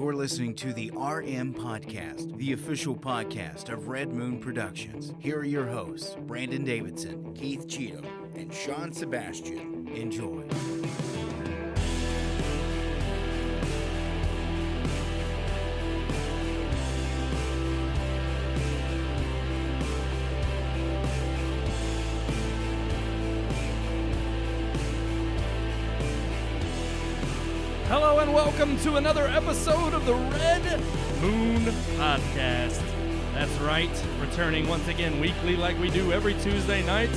You're listening to the RM Podcast, the official podcast of Red Moon Productions. Here are your hosts, Brandon Davidson, Keith Cheatham, and Sean Sebastian. Enjoy. Hello and welcome to another episode of the Red Moon Podcast. That's right, returning once again weekly like we do every Tuesday night.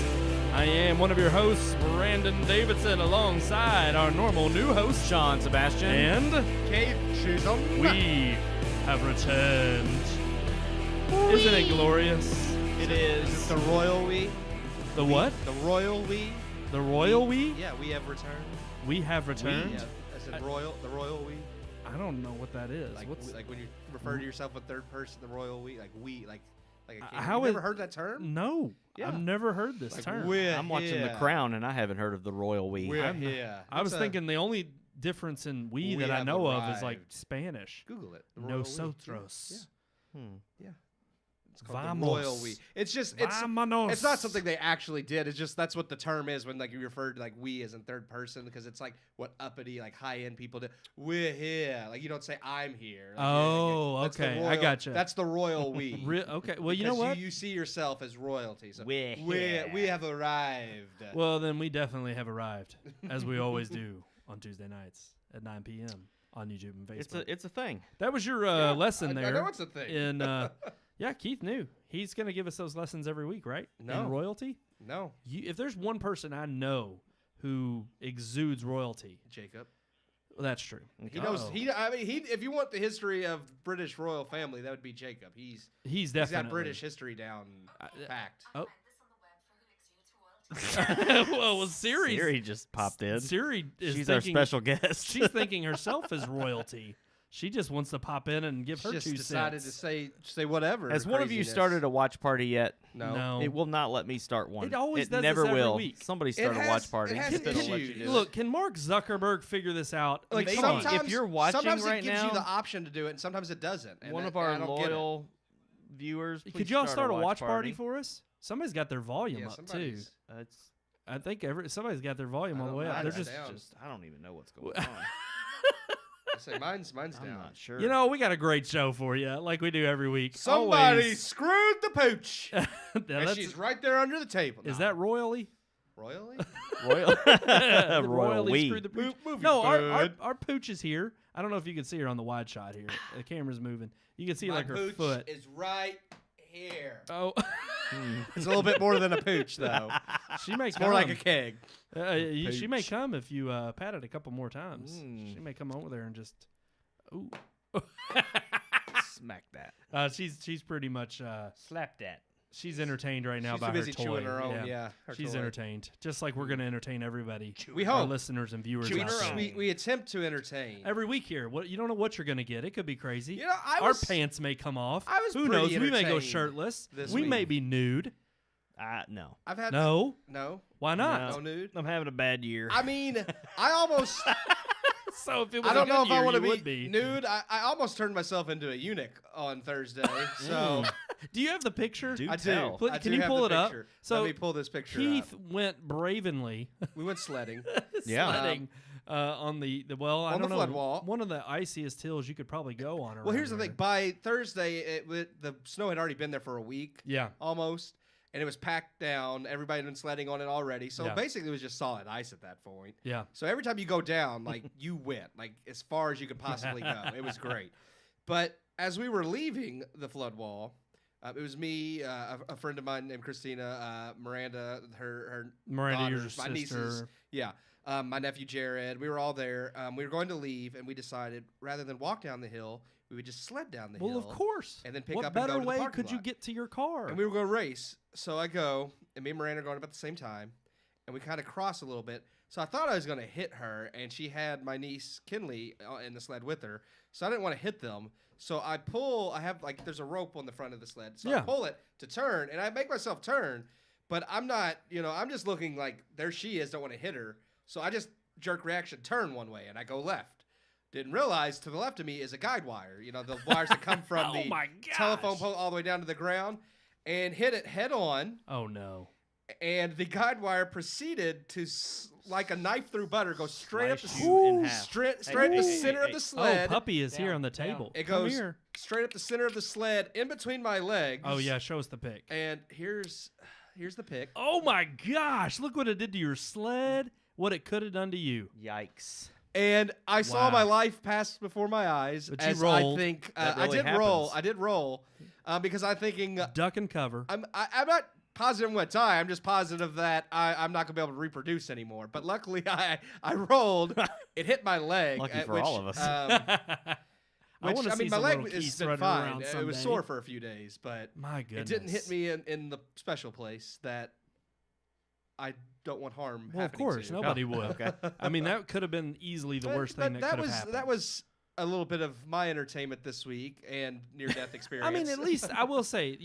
I am one of your hosts, Brandon Davidson, alongside our normal new host, Sean Sebastian. And Keith Cheatham. we have returned. Isn't it glorious? It is. The royal we. The what? The royal we. The royal we? Yeah, we have returned. We have returned? Yeah, I said royal. The royal we. I don't know what that is. Like, What's like when you refer to yourself in third person, the royal we. Like we. Like. How you is- never heard that term? No, Yeah. I've never heard this Like, term. we're I'm watching The here. Crown, and I haven't heard of the royal we. We're I'm- here. I was That's a- thinking the only difference in we We that I have know of is like arrived. Spanish. Google it. The royal we. Nosotros. Yeah. Hmm. Yeah. It's called the Vamos. royal we. It's just it's Vámonos. It's not something they actually did. It's just that's what the term is when like you refer to like we as in third person because it's like what uppity like high end people do. We're here. Like you don't say I'm here. Like, Oh, that's the okay. I royal- gotcha. That's the royal we. Okay. Well, you know Because what? You see yourself as royalty. So We're we here. have arrived. Well, then we definitely have arrived, as we always do on Tuesday nights at 9 p.m. on YouTube and Facebook. It's a thing. That was your lesson there. I know it's a thing. In yeah, Keith knew. He's gonna give us those lessons every week, right? No. In royalty. No, If there's one person I know who exudes royalty, Jacob. well, that's true. He knows. Oh. I mean, if you want the history of British royal family, that would be Jacob. He's He's got definitely British history down packed. Oh. well, Siri just popped in. Siri is She's thinking, our special guest. She's thinking herself as royalty. She just wants to pop in and give her Just 2 decided cents. to say whatever. Has one of you craziness. started a watch party yet? No. It will not let me start one. It always does never this every will. week. Somebody It start a has- watch party. it has If it'll let you issues. do it. Look, can Mark Zuckerberg figure this out? Like, Come sometimes- on. if you're watching sometimes right it gives now- you the option to do it, and sometimes it doesn't. And one that- of our I don't get it. loyal viewers, Could please y'all start a watch party party for us? Somebody's got their volume Yeah, up too. somebody's- It's I think somebody's got their volume I all the don't way know. up. They're I just, down. I don't even know what's going on. I say mine's I'm down. not sure. you know, we got a great show for you, like we do every week. Somebody Always. screwed the pooch, Now, and that's- she's right there under the table. is No. that royally? royally? royal royal Royally we. screwed the pooch? Move No, your our bud. our pooch is here. I don't know if you can see her on the wide shot here. The camera's moving. You can see My like her pooch foot. is right here. Oh, It's a little bit more than a pooch, though. she may It's come. more like a keg. She may pooch. come if you pat it a couple more times. Mm. She may come over there and just. Ooh. Smack that. She's pretty much Slap that. she's entertained right now She's by too busy her toy. chewing her own. Yeah, her She's toy. entertained, just like we're going to entertain everybody. We our hope. listeners and viewers. We, out there. we attempt to entertain. Every week here, what you don't know what you're going to get. It could be crazy. You know, Our pants may come off. I was Who pretty knows? We may go entertained shirtless. this We may week. be nude. No. I've had No, no, why not? no nude. I'm having a bad year. I mean, I almost. So if it was I don't a know good if I year, want you to would be nude. I almost turned myself into a eunuch on Thursday. So Do you have the picture? Do I tell. do. Pl- I can do you have pull the it up? picture. So, let me pull this picture Keith up. went bravenly We went sledding. Yeah. sledding on the well, I On don't the know, flood wall. one of the iciest hills you could probably go on. Well, around here's the here. thing. By Thursday, the snow had already been there for a week Yeah, almost, and it was packed down. Everybody had been sledding on it already. So Yeah. basically, it was just solid ice at that point. yeah. So every time you go down, like you went, like as far as you could possibly go. It was great. But as we were leaving the flood wall, it was me, a friend of mine named Christina, Miranda, her Miranda, your daughters, my sister. nieces, yeah, my nephew Jared. We were all there. We were going to leave, and we decided rather than walk down the hill, we would just sled down the hill. Well, of course. And then pick what up and better go to the way parking could you lot. get to your car? And we were going to race. So I go, and me and Miranda are going about the same time, and we kind of cross a little bit. So I thought I was going to hit her, and she had my niece Kinley in the sled with her. So I didn't want to hit them. So I have there's a rope on the front of the sled. So I Yeah. pull it to turn, and I make myself turn, but I'm not, I'm just looking like there she is, don't want to hit her. So I just jerk reaction, turn one way, and I go left. Didn't realize to the left of me is a guide wire. You know, the wires that come from Oh the my telephone gosh. pole all the way down to the ground, and hit it head on. Oh no. And the guide wire proceeded to, like a knife through butter, go straight up the Slice you in half. straight Hey, up the hey, center hey, of the hey. sled. Oh, puppy is here Down, on the down. table. It Come goes here. straight up the center of the sled, in between my legs. Oh yeah, show us the pic. And here's the pic. Oh my gosh, look what it did to your sled. What it could have done to you. Yikes. And I saw Wow. my life pass before my eyes. But you as rolled. I think That I really did roll. happens. I did roll because I'm thinking Duck and cover. I'm not positive I'm going to die. I'm just positive that I'm not going to be able to reproduce anymore. But luckily, I rolled. It hit my leg. Lucky for which, all of us. I Which, wanna I see mean, my some leg little has Keiths been running fine. around It was someday. sore for a few days, but My goodness. it didn't hit me in the special place that I don't want harm Well, of happening course, to. nobody would. Okay. I mean, that could have been easily the But- worst but thing that could have was happened. that was a little bit of my entertainment this week and near-death experience. I mean, at least I will say,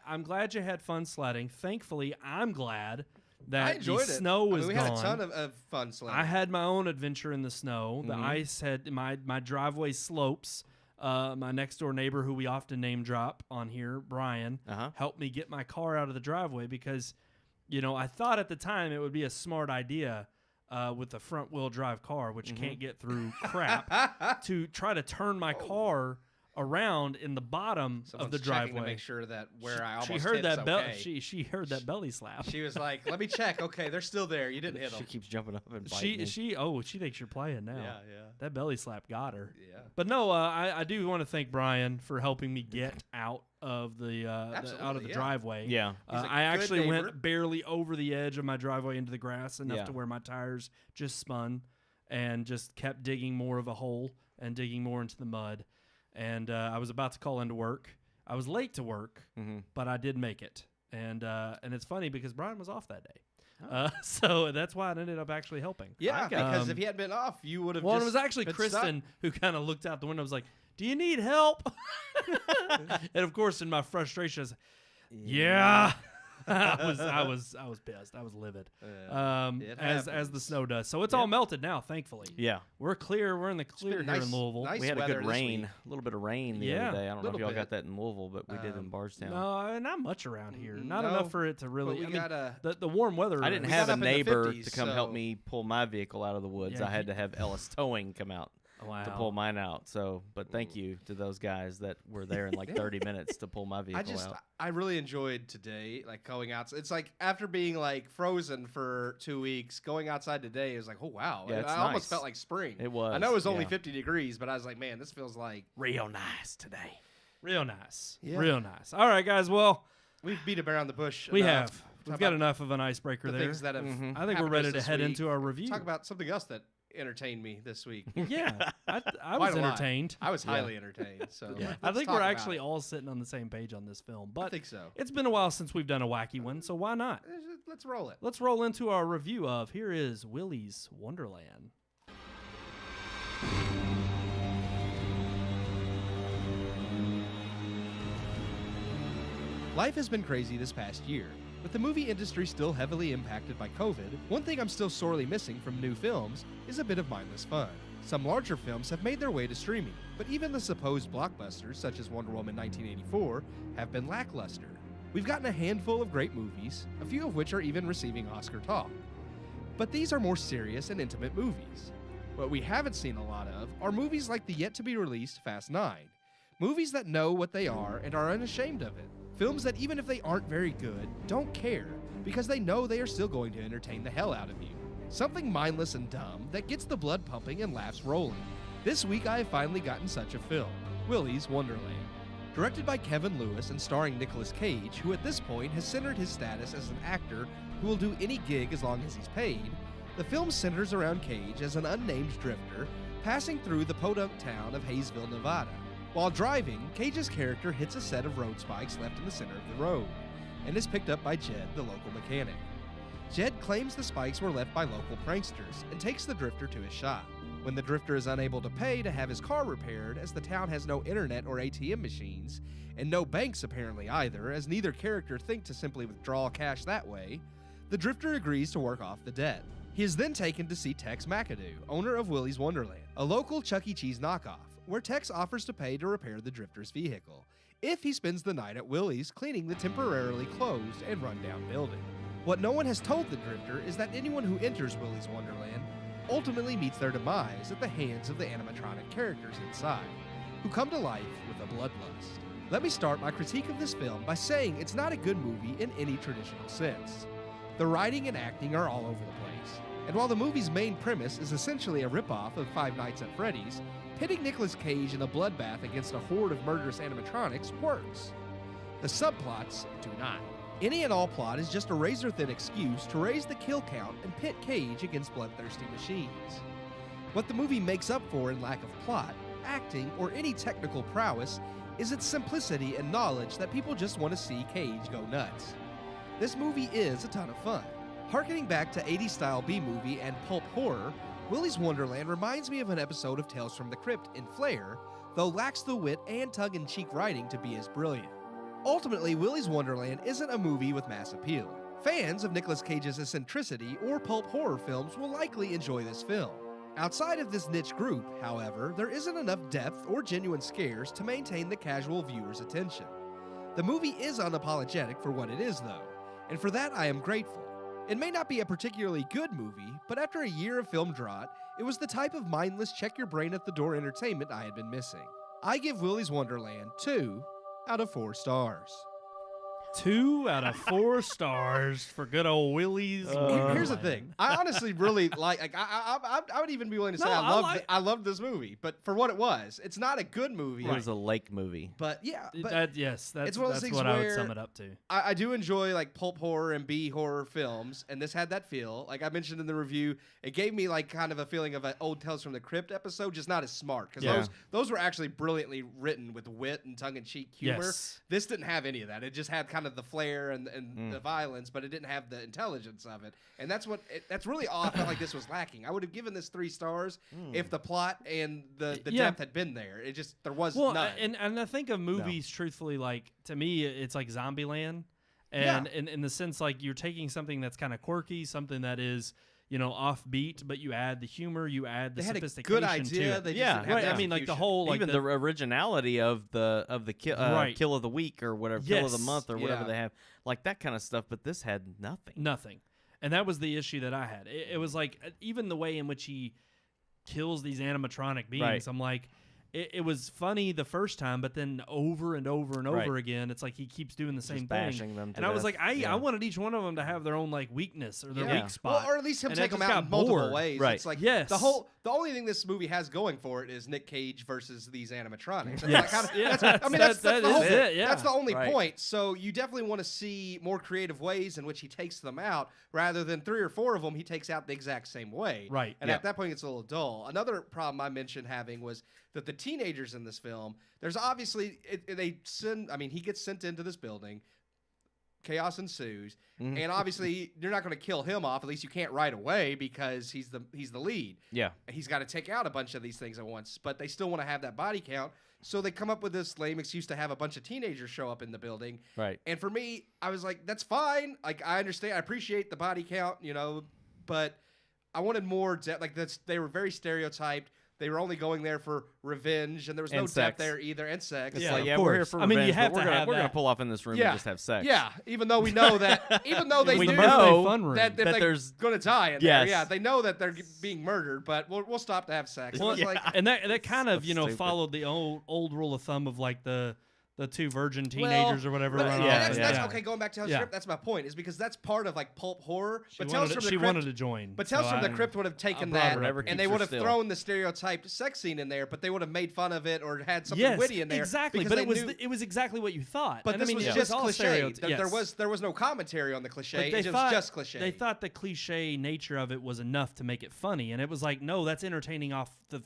I'm glad you had fun sledding. Thankfully, I'm glad that I enjoyed the it. snow is we gone. had a ton of fun sledding. I had my own adventure in the snow. The Mhm. ice had my driveway slopes. My next door neighbor, who we often name drop on here, Brian, Uh-huh. helped me get my car out of the driveway because, I thought at the time it would be a smart idea with a front wheel drive car, which can't get through crap, to try to turn my car around in the bottom Someone's of the checking to driveway. make sure that where I almost She heard hit's that bell. okay. She heard that belly slap. She was like, "Let me check. Okay, they're still there. You didn't hit She them." keeps jumping up and biting me. She thinks you're playing now. Yeah. That belly slap got her. Yeah. But no, I do want to thank Brian for helping me get out of the out of Absolutely, the yeah. driveway. Yeah. He's a I good actually neighbor. went barely over the edge of my driveway into the grass enough Yeah. to where my tires just spun and just kept digging more of a hole and digging more into the mud. And I was about to call into work. I was late to work, Mm-hmm. but I did make it. And it's funny because Brian was off that day. So that's why it ended up actually helping. Yeah, Okay. because if he hadn't been off, you would have. Well, just it was actually been Kristen who kind of looked out the window and was like, "Do you need help?" And of course, in my frustration, I was, "Yeah." I was pissed. I was livid. It As happens. the snow does. So it's all melted now, thankfully. Yeah. We're clear. We're in the clear been here nice- in Louisville. nice We had a weather good this rain, week. a little bit of rain the Yeah, other day. I don't know if little y'all bit. got that in Louisville, but we did in Bardstown. No, not much around here. Not No, enough for it to really. But we I mean, got a. the warm weather. I didn't We have got a up in the neighbor 50s, to come help so- me pull my vehicle out of the woods. Yeah, I had to have Ellis Towing come out Wow. to pull mine out. So, but thank you to those guys that were there in like 30 minutes to pull my vehicle out. I really enjoyed today, like going out. It's like after being like frozen for 2 weeks, going outside today is like, oh wow! Yeah, it's I almost nice. felt like spring. It was. I know it was only yeah. 50 degrees, but I was like, man, this feels like Real nice today. Real nice. Yeah. Real nice. All right, guys. Well, we've beat around the bush. we enough. have. Talk We've got about into of an icebreaker the there. things that have. Mhm. I think happened we're to ready us to this head week. into our review. Talk about something else that entertained me this week. Yeah, I Quite was a lot. entertained. I was highly entertained. So Yeah. I let's think talk we're about actually it. all sitting on the same page on this film, I but think so. it's been a while since we've done a wacky one, so why not? Let's roll it. Let's roll into our review of Here is Willy's Wonderland. Life has been crazy this past year. With the movie industry still heavily impacted by COVID, one thing I'm still sorely missing from new films is a bit of mindless fun. Some larger films have made their way to streaming, but even the supposed blockbusters, such as Wonder Woman 1984, have been lackluster. We've gotten a handful of great movies, a few of which are even receiving Oscar talk. But these are more serious and intimate movies. What we haven't seen a lot of are movies like the yet-to-be-released Fast 9. Movies that know what they are and are unashamed of it. Films that even if they aren't very good, don't care, because they know they are still going to entertain the hell out of you. Something mindless and dumb that gets the blood pumping and laughs rolling. This week I have finally gotten such a film, Willy's Wonderland. Directed by Kevin Lewis and starring Nicolas Cage, who at this point has centered his status as an actor who will do any gig as long as he's paid, the film centers around Cage as an unnamed drifter passing through the podunk town of Hayesville, Nevada. While driving, Cage's character hits a set of road spikes left in the center of the road, and is picked up by Jed, the local mechanic. Jed claims the spikes were left by local pranksters, and takes the drifter to his shop. When the drifter is unable to pay to have his car repaired, as the town has no internet or ATM machines, and no banks apparently either, as neither character think to simply withdraw cash that way, the drifter agrees to work off the debt. He is then taken to see Tex McAdoo, owner of Willy's Wonderland, a local Chuck E. Cheese knockoff, where Tex offers to pay to repair the drifter's vehicle if he spends the night at Willy's cleaning the temporarily closed and run-down building. What no one has told the drifter is that anyone who enters Willy's Wonderland ultimately meets their demise at the hands of the animatronic characters inside, who come to life with a bloodlust. Let me start my critique of this film by saying it's not a good movie in any traditional sense. The writing and acting are all over the place, and while the movie's main premise is essentially a ripoff of Five Nights at Freddy's, pitting Nicolas Cage in a bloodbath against a horde of murderous animatronics works. The subplots do not. Any and all plot is just a razor-thin excuse to raise the kill count and pit Cage against bloodthirsty machines. What the movie makes up for in lack of plot, acting, or any technical prowess is its simplicity and knowledge that people just want to see Cage go nuts. This movie is a ton of fun. Harkening back to 80s style B-movie and pulp horror, Willy's Wonderland reminds me of an episode of Tales from the Crypt in flair, though lacks the wit and tongue-in-cheek writing to be as brilliant. Ultimately, Willy's Wonderland isn't a movie with mass appeal. Fans of Nicolas Cage's eccentricity or pulp horror films will likely enjoy this film. Outside of this niche group, however, there isn't enough depth or genuine scares to maintain the casual viewer's attention. The movie is unapologetic for what it is, though, and for that I am grateful. It may not be a particularly good movie, but after a year of film drought, it was the type of mindless check-your-brain-at-the-door entertainment I had been missing. I give Willy's Wonderland 2 out of 4 stars. 2 out of 4 stars for good old Willy's. Here's the thing. I honestly really like I would even be willing to say I loved this movie, but for what it was, it's not a good movie. It was a lake movie. But yeah, that's it's one of those things what where I would sum it up to. I do enjoy like pulp horror and B horror films, and this had that feel. Like I mentioned in the review, it gave me like kind of a feeling of an old Tales from the Crypt episode, just not as smart because those were actually brilliantly written with wit and tongue-in-cheek humor. Yes. This didn't have any of that. It just had kind of the flair and the violence, but it didn't have the intelligence of it. And that's really all I felt like this was lacking. I would have given this 3 stars if the plot and the depth had been there. There was none. And I think of movies, truthfully, like to me, it's like Zombieland, and in the sense like you're taking something that's kind of quirky, something that is offbeat, but you add the humor, you add the sophistication. They had a good idea. To it. They just didn't have the I mean, like the whole, like even the originality of the kill of the week or whatever, kill of the month or whatever they have, like that kind of stuff. But this had nothing. And that was the issue that I had. It was like even the way in which he kills these animatronic beings. Right. I'm like. It was funny the first time, but then over and over and over again, it's like he keeps doing the same thing. Them and I was like, I wanted each one of them to have their own like weakness or their weak spot, or at least him and take them out in multiple ways. Right. It's like the only thing this movie has going for it is Nick Cage versus these animatronics. That's the only point. So you definitely want to see more creative ways in which he takes them out, rather than 3 or 4 of them he takes out the exact same way. Right. And at that point, it's a little dull. Another problem I mentioned having was that the teenagers in this film, there's obviously he gets sent into this building, chaos ensues, and obviously you're not going to kill him off. At least you can't right away because he's the lead. Yeah, he's got to take out a bunch of these things at once, but they still want to have that body count. So they come up with this lame excuse to have a bunch of teenagers show up in the building. Right. And for me, I was like, that's fine. Like I understand, I appreciate the body count, but I wanted more depth. Like they were very stereotyped. They were only going there for revenge, and there was no depth there either, and sex. It's we're here for revenge. I mean, you have we're gonna pull off in this room and just have sex. Yeah, even though we know that, even though they know that they're going to die in there. Yeah, they know that they're being murdered, but we'll stop to have sex. Well, and that kind of followed the old rule of thumb of like the 2 virgin teenagers or whatever. That's okay. Going back to Tales from the Crypt, that's my point. Is because that's part of like pulp horror. She wanted to join. But Tales from the Crypt would have taken that, and they would have thrown the stereotyped sex scene in there. But they would have made fun of it or had something witty in there. Exactly. But it was exactly what you thought. But this was just cliche. There was no commentary on the cliche. It was just cliche. They thought the cliche nature of it was enough to make it funny, and it was like, no, that's entertaining off the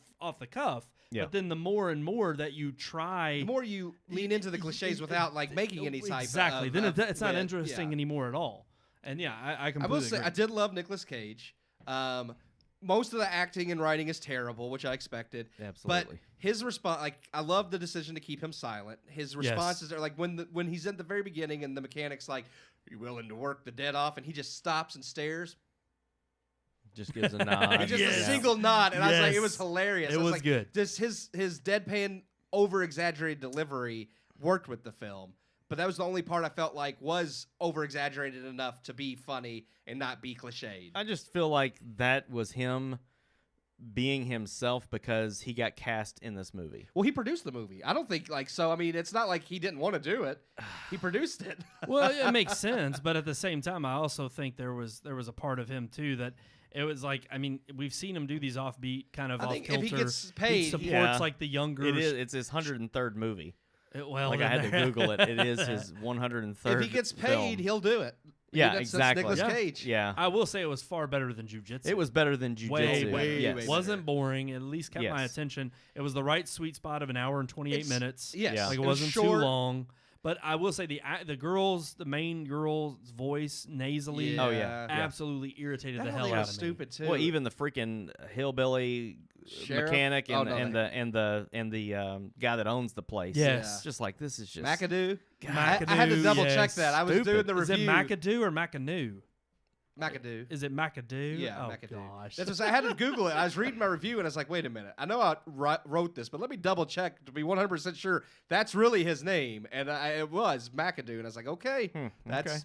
cuff. Yeah. But then the more and more that you try, the more you lean into the cliches without like making any type of then it's not interesting anymore at all. And I completely I will say agree. I did love Nicolas Cage. Most of the acting and writing is terrible, which I expected. Absolutely. But his response, like I love the decision to keep him silent. His responses are like when he's at the very beginning and the mechanic's like, "Are you willing to work the dead off?" and he just stops and stares. Just gives a nod. Just a single nod, and I was like, it was hilarious. It was like, good. Just his deadpan, over-exaggerated delivery worked with the film, but that was the only part I felt like was over-exaggerated enough to be funny and not be cliched. I just feel like that was him being himself because he got cast in this movie. Well, he produced the movie. I don't think so. I mean, it's not like he didn't want to do it. He produced it. Well, it makes sense, but at the same time, I also think there was a part of him too that it was like, I mean, we've seen him do these offbeat kind of I off think kilter. if he gets paid, he supports like the younger. It is. It's his 103rd movie. Well, like I had to Google it. It is his 103rd. If he gets paid, he'll do it. Yeah, exactly. That's Nicolas Cage. Yeah, I will say it was far better than Jiu-Jitsu. it was better than Jiu-Jitsu. Way wasn't boring. It at least kept my attention. It was the right sweet spot of an hour and 28 minutes. Yes, yeah. Like it wasn't too long. But I will say the main girl's voice nasally, absolutely irritated the hell out of me. Stupid too. Well, even the freaking hillbilly mechanic and the guy that owns the place. Yes, just like this is just McAdoo. McAdoo, I had to double check that. I was doing the Is review. it McAdoo or McAnoo? McAdoo. Is it McAdoo? Yeah, oh, McAdoo. Gosh. That's what I had to Google it. I was reading my review and I was like, wait a minute. I know I wrote this, but let me double check to be 100% sure that's really his name. And it was McAdoo. And I was like, okay, that's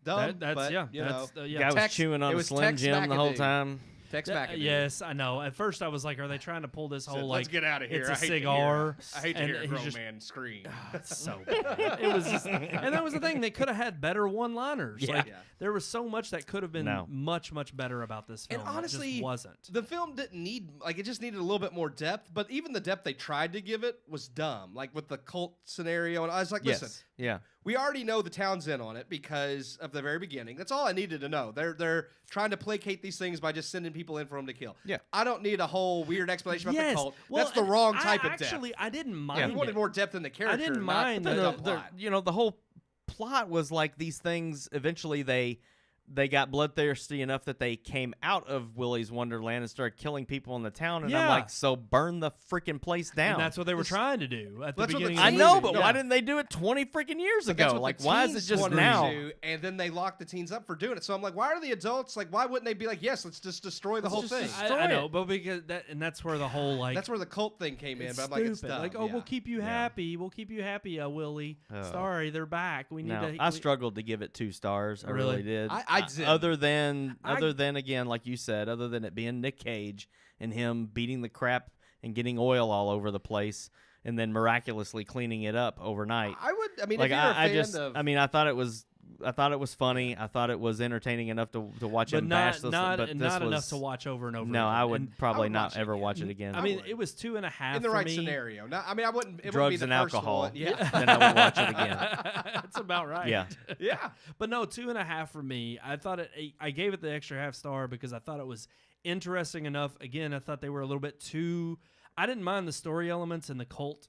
dumb. But, you know, guy was chewing on a Slim Jim the whole time. Tex McAdoo. Yes, I know. At first, I was like, "Are they trying to pull this whole let's get out of here? It's a cigar." I hate to hear a grown man scream. It's so bad. It was, and that was the thing. They could have had better one-liners. Yeah. Like, there was so much that could have been much better about this film. And honestly, it just wasn't. The film didn't need it just needed a little bit more depth. But even the depth they tried to give it was dumb. Like with the cult scenario, and I was like, listen, we already know the town's in on it because of the very beginning. That's all I needed to know. They're trying to placate these things by just sending people in for them to kill. Yeah. I don't need a whole weird explanation about the cult. Well, that's the wrong type of depth. Actually, I didn't mind. You wanted more depth in the character. I didn't mind the plot. The whole plot was like these things. Eventually, they got bloodthirsty enough that they came out of Willy's Wonderland and started killing people in the town. And I'm like, so burn the freaking place down. And that's what they were trying to do at the beginning. I know, but why didn't they do it 20 freaking years ago? Like, why is it just now? And then they locked the teens up for doing it. So I'm like, why are the adults like? Why wouldn't they be like, yes, let's just destroy the whole thing? I know, but because that's where the whole that's where the cult thing came in. But I'm like, it's dumb. Like, we'll keep you happy. We'll keep you happy, Willy. Sorry, they're back. We need to. I struggled to give it 2 stars. I really did. I did. Other than again, like you said, other than it being Nick Cage and him beating the crap and getting oil all over the place and then miraculously cleaning it up overnight. I mean, like if you're a fan of... I mean, I thought it was funny. I thought it was entertaining enough to watch him bash this. But this not was enough to watch over and over. No, again. I would probably not ever watch it again. I mean, it was 2.5 in the right for me. scenario. No, I mean, I wouldn't. It Drugs wouldn't be the and first alcohol. One. Yeah, then I would watch it again. That's about right. Yeah, yeah. But no, 2.5 for me. I thought I gave it the extra half star because I thought it was interesting enough. Again, I thought they were a little bit too. I didn't mind the story elements and the cult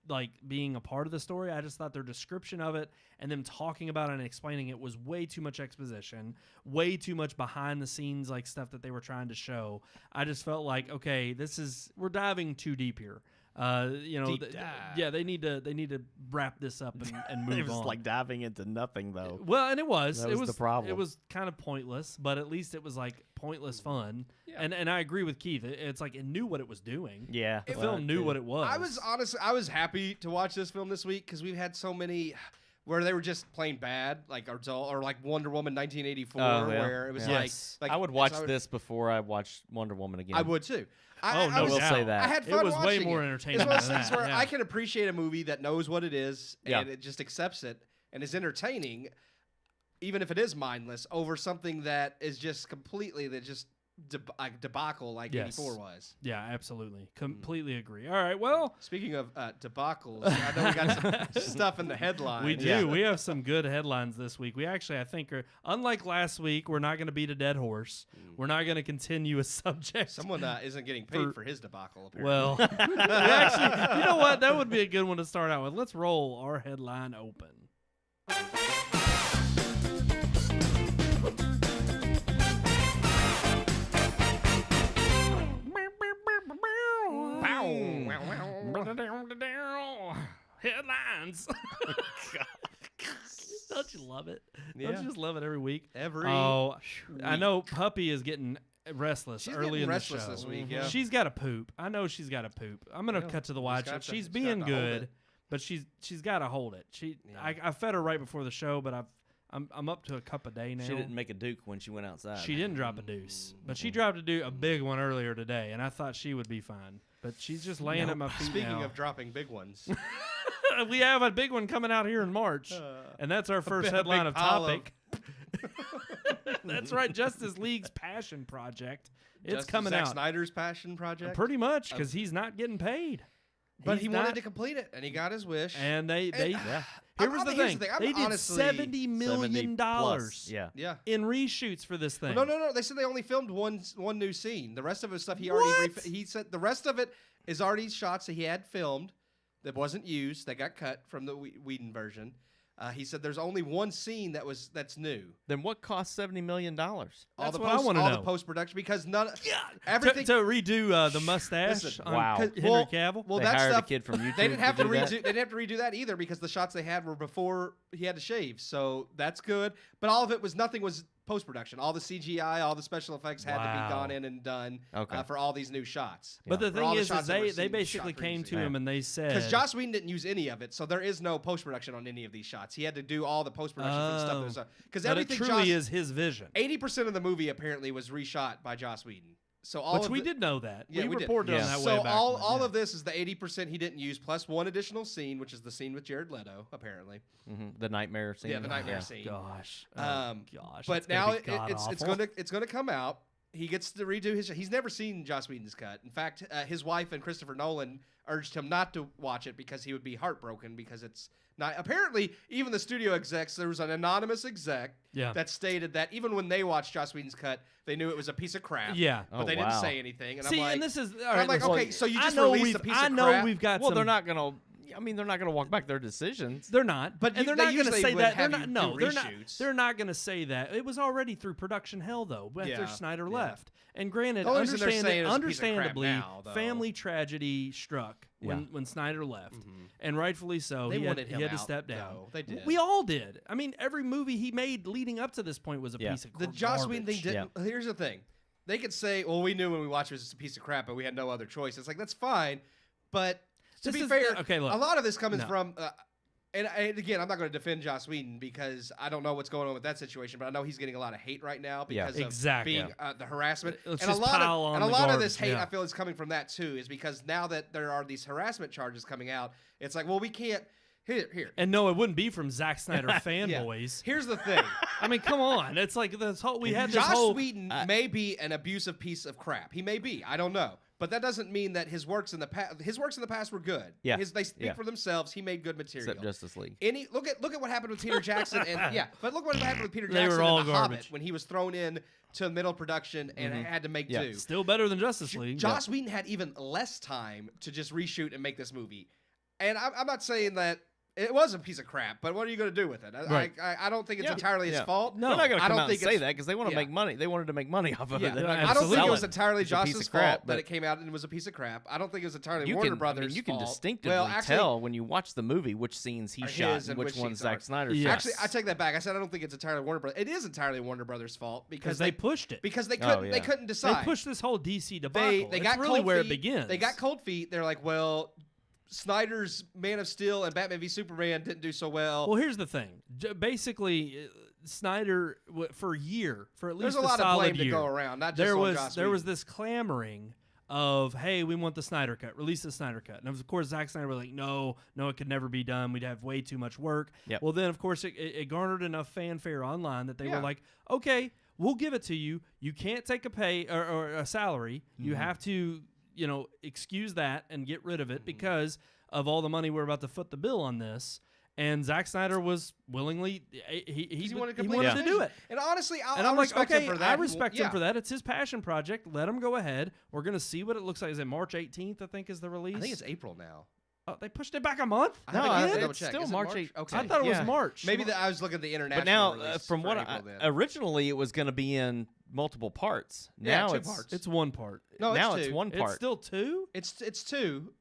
like being a part of the story. I just thought their description of it and them talking about it and explaining it was way too much exposition, way too much behind the scenes like stuff that they were trying to show. I just felt like, okay, we're diving too deep here. They need to wrap this up and move on. It was like diving into nothing though. Well, and it was the problem. It was kind of pointless, but at least it was like pointless fun. Yeah. And I agree with Keith. It's like it knew what it was doing. Yeah, the film knew what it was. I was happy to watch this film this week because we've had so many where they were just plain bad, like or like Wonder Woman 1984, where it was like I would watch this before I watched Wonder Woman again. I would too. I will say that. I had fun. It was way watching more entertaining. It's one of those things where I can appreciate a movie that knows what it is and it just accepts it and is entertaining, even if it is mindless, over something that is just completely debacle like 84 was. Yeah, absolutely. Completely agree. All right, well. Speaking of debacles, I know we got some stuff in the headlines. We do. Yeah. We have some good headlines this week. We actually, I think, unlike last week, we're not going to beat a dead horse. We're not going to continue a subject. Someone isn't getting paid for his debacle, apparently. Well, actually, you know what? That would be a good one to start out with. Let's roll our headline open. Headlines. Don't you love it? Yeah. Don't you just love it every week? Every week. I know Puppy is getting restless early in the show. Restless this week, yeah. She's got to poop. I know she's got to poop. I'm gonna cut to the watch. She's being good, but she's got to hold it. I fed her right before the show, but I'm up to a cup a day now. She didn't make a duke when she went outside. She didn't drop a deuce, but she dropped a big one earlier today, and I thought she would be fine. But she's just laying at my feet Speaking now. of dropping big ones. We have a big one coming out here in March, and that's our first headline of topic. That's right, Justice League's passion project. It's coming out. Zack Snyder's passion project? Pretty much, because he's not getting paid. But he wanted to complete it, and he got his wish. And Here was the thing. They did $70 million in reshoots for this thing. Well, no. They said they only filmed one new scene. The rest of his stuff he already... he said the rest of it is already shots that he had filmed that wasn't used, that got cut from the Whedon version. He said there's only one scene that's new. Then what cost $70 million? That's what I want to know. All the post-production, because everything to redo the mustache on Henry Cavill. Well, they hired a kid from YouTube. They didn't have to redo. They didn't have to redo that either because the shots they had were before he had to shave. So that's good. But all of it was nothing was post-production. All the CGI, all the special effects had to be gone in and done for all these new shots. But the thing is they basically came to him and they said, because Joss Whedon didn't use any of it, so there is no post-production on any of these shots. He had to do all the post-production for the stuff. Because everything truly is his vision. 80% of the movie apparently was reshot by Joss Whedon. So Which we did know that. Yeah, we reported on that way back. So all of this is the 80% he didn't use, plus one additional scene, which is the scene with Jared Leto, apparently. The nightmare scene. Yeah, the nightmare scene. Gosh. But now it's gonna come out. He gets to redo his. He's never seen Joss Whedon's cut. In fact, his wife and Christopher Nolan urged him not to watch it because he would be heartbroken because it's not. Apparently, even the studio execs, there was an anonymous exec that stated that even when they watched Joss Whedon's cut, they knew it was a piece of crap. Yeah, but they didn't say anything. And See, I'm like, and this is. I'm like, okay, so you just released a piece of crap. I know we've got. Well, they're not gonna. I mean, they're not going to walk back their decisions. They're not. But and they're not going to say that. They're not. No, they're not going to say that. It was already through production hell though after Snyder left. And granted, understandably, family tragedy struck when Snyder left, and rightfully so. He had to step down. No, they did. We all did. I mean, every movie he made leading up to this point was a piece of the Joss Whedon thing didn't. Here's the thing. They could say, well, we knew when we watched it was just a piece of crap, but we had no other choice. It's like, that's fine. But to be fair, a lot of this comes from, and again, I'm not going to defend Joss Whedon because I don't know what's going on with that situation, but I know he's getting a lot of hate right now because of being the harassment. And a lot of this hate, I feel, is coming from that too, is because now that there are these harassment charges coming out, it's like, well, we can't. Here. And no, it wouldn't be from Zack Snyder fanboys. Here's the thing. I mean, come on. It's like this whole Joss Whedon may be an abusive piece of crap. He may be. I don't know. But that doesn't mean that his works in the past were good. Yeah. They speak for themselves. He made good material. Except Justice League. Look at what happened with Peter Jackson but look what happened with Peter Jackson and The Hobbit when he was thrown in to middle production and had to make do. Still better than Justice League. Joss Whedon had even less time to just reshoot and make this movie. And I'm not saying that it was a piece of crap, but what are you going to do with it? I don't think it's entirely his fault. No, they're not going to come out and say that because they want to make money. They wanted to make money off of it. I don't think it was entirely Joss's fault that it came out and it was a piece of crap. I don't think it was entirely Warner Brothers' fault. You can distinctively tell when you watch the movie which scenes he shot and which ones Zack Snyder shot. Actually, I take that back. I said I don't think it's entirely Warner Brothers. It is entirely Warner Brothers' fault because they pushed it. Because they couldn't decide. They pushed this whole DC debacle. They got really where it begins. They got cold feet. They're like, well, Snyder's Man of Steel and Batman v Superman didn't do so well. Well, here's the thing. Basically, Snyder for at least there's a lot of blame to go around. Not just there was this clamoring of, hey, we want the Snyder cut. Release the Snyder cut. And of course, Zack Snyder was like, no, it could never be done. We'd have way too much work. Yep. Well, then of course it garnered enough fanfare online that they were like, okay, we'll give it to you. You can't take a pay or a salary. You have to, excuse that and get rid of it because of all the money we're about to foot the bill on this. And Zack Snyder was willingly he wanted to do it. And honestly, I'm like, okay, I respect him for that. It's his passion project. Let him go ahead. We're gonna see what it looks like. Is it March 18th? I think is the release. I think it's April now. Oh, they pushed it back a month? It's still March 8th. Okay. I thought it was March. Maybe I was looking at the international. But now, release from what originally it was going to be in multiple parts. Now two parts. It's one part. No, now it's one part. It's still two. It's two.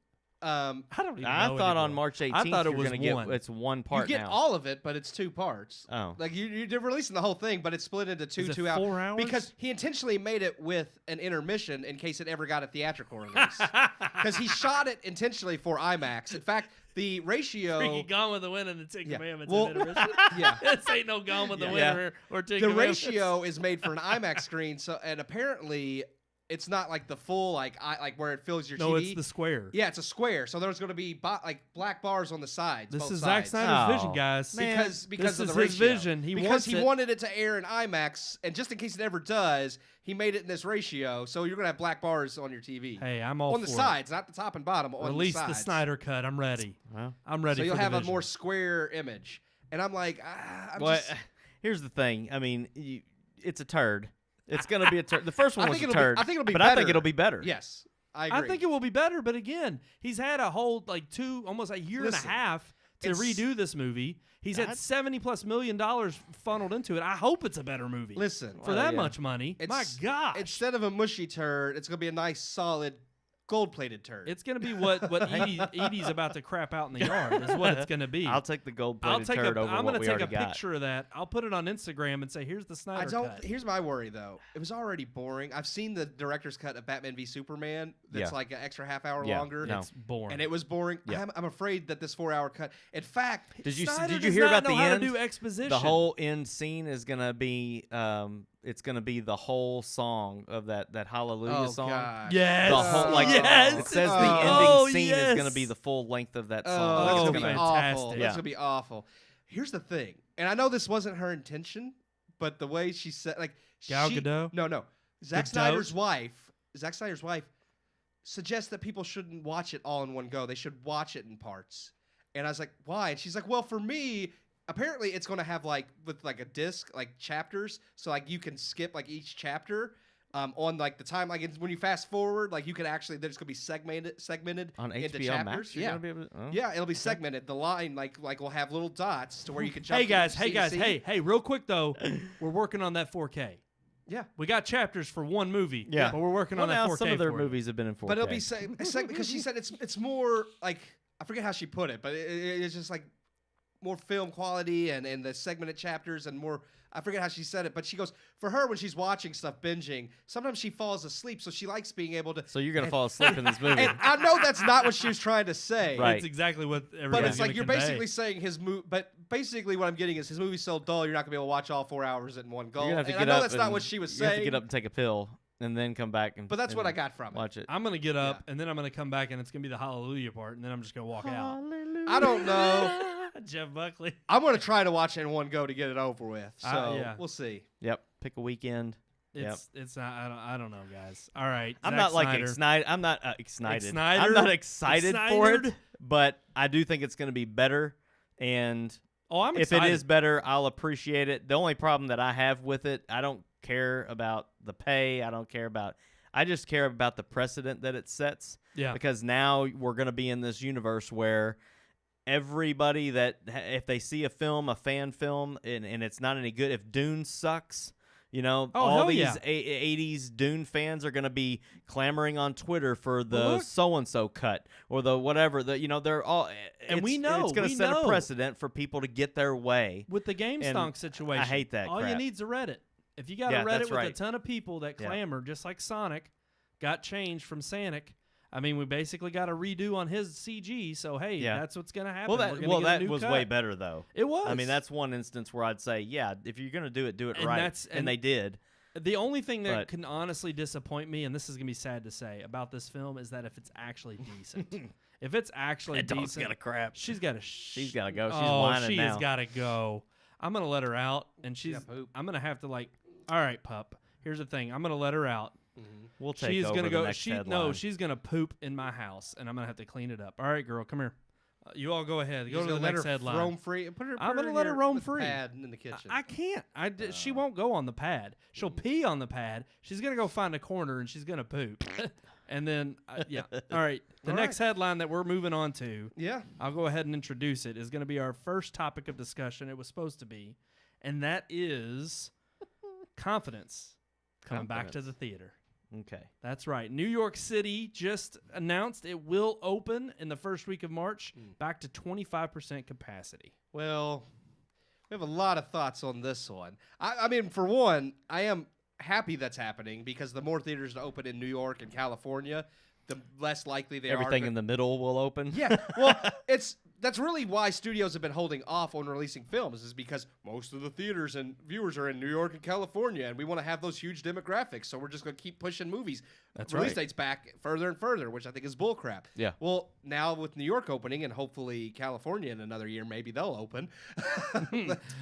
I don't even I know thought anymore. on March 18th I thought it was one. It's one part You get now. all of it, but it's 2 parts. Oh. Like you're releasing the whole thing, but it's split into Is it 2 hours. 4 hours? Because he intentionally made it with an intermission in case it ever got a theatrical release. Because he shot it intentionally for IMAX. In fact, the ratio. Freaking Gone with the Wind and the Ten Commandments. well, yeah. This ain't no Gone with the Wind or Ten The Commandments. ratio is made for an IMAX screen, so and apparently it's not like the full like where it fills your TV. No, it's the square. Yeah, it's a square. So there's going to be like black bars on the sides. This both is Zack sides. Snyder's vision, guys. Because this of is the his ratio. vision. He wanted it to air in IMAX, and just in case it ever does, he made it in this ratio. So you're gonna have black bars on your TV. Hey, I'm all on the for sides, not the top and bottom. On Release the sides. the Snyder cut. I'm ready. Well, I'm ready. So you'll for have the a vision. more square image. And I'm like, here's the thing. I mean, it's a turd. It's going to be a turd. The first one was a turd. I think it'll be but better. I think it'll be better. Yes, I agree. I think it will be better, but again, he's had a whole almost a year and a half to redo this movie. He's had $70+ million funneled into it. I hope it's a better movie. Listen, for that much money, my God! Instead of a mushy turd, it's gonna be a nice, solid, gold-plated turd. It's gonna be what Edie's about to crap out in the yard. Is what it's gonna be. I'll take the gold-plated turd over I'm what gonna we take already a got. picture of that. I'll put it on Instagram and say, "Here's the Snyder cut." Here's my worry though. It was already boring. I've seen the director's cut of Batman v Superman. That's like an extra half hour longer. No. It's boring, and it was boring. Yeah. I'm afraid that this 4-hour cut. In fact, did you Snyder hear does about not know the how end? to do exposition. The whole end scene is gonna be it's gonna be the whole song of that Hallelujah song. Gosh. Yes. The whole yes. It says the ending scene is gonna be the full length of that song. That's Oh, gonna be fantastic. awful. Yeah. That's gonna be awful. Here's the thing, and I know this wasn't her intention, but the way she said, like Gal Gadot? No. Zack Snyder's wife suggests that people shouldn't watch it all in one go. They should watch it in parts. And I was like, why? And she's like, well, for me, apparently it's going to have with a disc, like chapters. So like you can skip like each chapter on like the time, like when you fast forward, like you can actually, there's going to be segmented on into HBO chapters. Max. You're gonna be able to, Yeah, it'll be segmented. The line like will have little dots to where you can jump. Hey guys, from scene to scene. hey, real quick though, we're working on that 4K. Yeah. We got chapters for one movie. Yeah. But we're working on that now 4K. some of their for movies have been in 4K. But it'll be because she said it's more like, I forget how she put it, but it's just like more film quality and the segmented chapters and more. I forget how she said it, but she goes, for her when she's watching stuff, binging, sometimes she falls asleep, so she likes being able to. So you're gonna fall asleep in this movie. And I know that's not what she was trying to say. Right. It's exactly what everybody's But it's like gonna you're convey. basically saying his movie. But basically, what I'm getting is his movie's so dull, you're not gonna be able to watch all 4 hours in one go. You're gonna have to And get I know up that's not what she was You have to saying. get up and take a pill and then come back and. But that's what I got from it. Watch it. I'm gonna get up and then I'm gonna come back and it's gonna be the Hallelujah part and then I'm just gonna walk out. I don't know. Jeff Buckley. I'm gonna try to watch it in one go to get it over with. So yeah. we'll see. Yep. Pick a weekend. It's not. I don't know, guys. All right. I'm Zack not like Snyder. excited. I'm not excited. Snyder? I'm not excited for it, Snydered? but I do think it's going to be better. And I'm if excited. it is better, I'll appreciate it. The only problem that I have with it, I don't care about the pay. I just care about the precedent that it sets. Yeah. Because now we're going to be in this universe where everybody that if they see a fan film, and it's not any good, if Dune sucks. All these 80s Dune fans are going to be clamoring on Twitter for the so-and-so cut or the whatever. They're all... And we know. It's going to set a precedent for people to get their way. With the GameStonk situation. I hate that All crap. you need is a Reddit. If you got a Reddit with right. a ton of people that clamor, just like Sonic got changed from Sonic, I mean, we basically got a redo on his CG, so hey, that's what's going to happen. That was way better, though. It was. I mean, that's one instance where I'd say, yeah, if you're going to do it right. And they did. The only thing that can honestly disappoint me, and this is going to be sad to say, about this film is that if it's actually decent. If it's actually that dog's decent. got to crap. She's got to go. She's whining she now. has got to go. I'm going to let her out, and I'm going to have to all right, pup, here's the thing. I'm going to let her out. Mm-hmm. We'll take over the next headline. She's gonna poop in my house, and I'm gonna have to clean it up. All right, girl, come here. You all go ahead. Go to the next headline. Roam free. I'm gonna let her roam free. Pad in the kitchen. I can't. She won't go on the pad. She'll pee on the pad. She's gonna go find a corner and she's gonna poop. And then All right. The next headline that we're moving on to. Yeah. I'll go ahead and introduce it. Is gonna be our first topic of discussion. It was supposed to be, and that is confidence coming back to the theater. Okay. That's right. New York City just announced it will open in the first week of March, back to 25% capacity. Well, we have a lot of thoughts on this one. I mean, for one, I am happy that's happening because the more theaters to open in New York and California, the less likely they Everything in the middle will open. Yeah. Well, that's really why studios have been holding off on releasing films, is because most of the theaters and viewers are in New York and California, and we want to have those huge demographics, so we're just going to keep pushing movies. Release dates back further and further, which I think is bullcrap. Yeah. Well, now with New York opening and hopefully California in another year, maybe they'll open.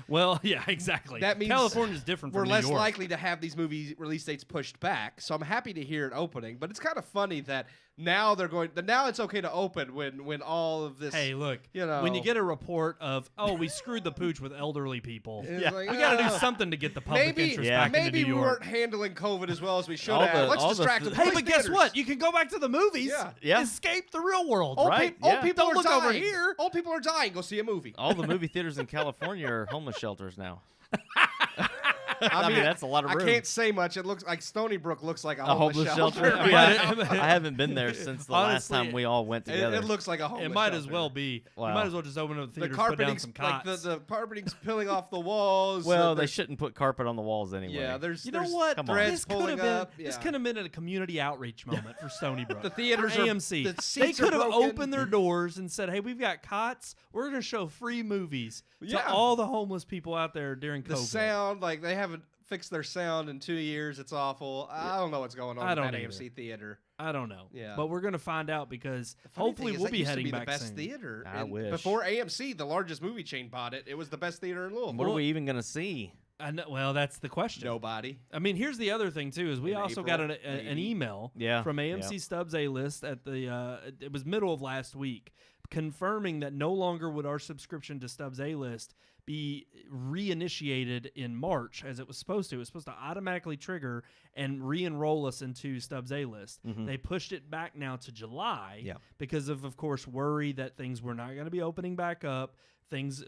Well, yeah, exactly. That means California's different from we're New less York. likely to have these movie release dates pushed back. So I'm happy to hear it opening, but it's kind of funny that now now it's okay to open when all of this. Hey, look, you know, when you get a report of, we screwed the pooch with elderly people, it's like, we got to do something to get the public interest back into New maybe we York. weren't handling COVID as well as we should have. Let's distract the Hey, but guess what? You can go back to the movies. Yeah. Escape the real world. Old people Don't are look dying. over here. Old people are dying. Go see a movie. All the movie theaters in California are homeless shelters now. I mean, that's a lot of room. I can't say much. It looks like Stony Brook looks like a homeless shelter. I haven't been there since the last time we all went together. It looks like a homeless It might shelter. as well be. Wow. You might as well just open up the theaters, The put down carpeting's some cots. the carpeting's peeling off the walls. Well, they shouldn't put carpet on the walls anyway. Yeah, there's you know what? Come on. threads This could pulling have been. up. This Yeah. could have been a community outreach moment for Stony Brook. The theaters for are AMC. the They seats could are have broken. opened their doors and said, "Hey, we've got cots. We're going to show free movies Yeah. to all the homeless people out there during The COVID." sound, like they haven't fixed their sound in 2 years. It's awful. I don't know what's going on I with don't that either. AMC theater. I don't know. Yeah. But we're going to find out because Funny hopefully thing is we'll that be used heading to be back the best soon. theater. I wish. Before AMC, the largest movie chain, bought it. It was the best theater in Louisville. What are we even going to see? I know, well, that's the question. Nobody. I mean, here's the other thing too: is we In also April, got an maybe. email Yeah, from AMC yeah. Stubbs A List at the it was middle of last week, confirming that no longer would our subscription to Stubbs A List be reinitiated in March as it was supposed to. It was supposed to automatically trigger and re-enroll us into Stubbs A List. Mhm. They pushed it back now to July Yeah. because of course, worry that things were not going to be opening back up.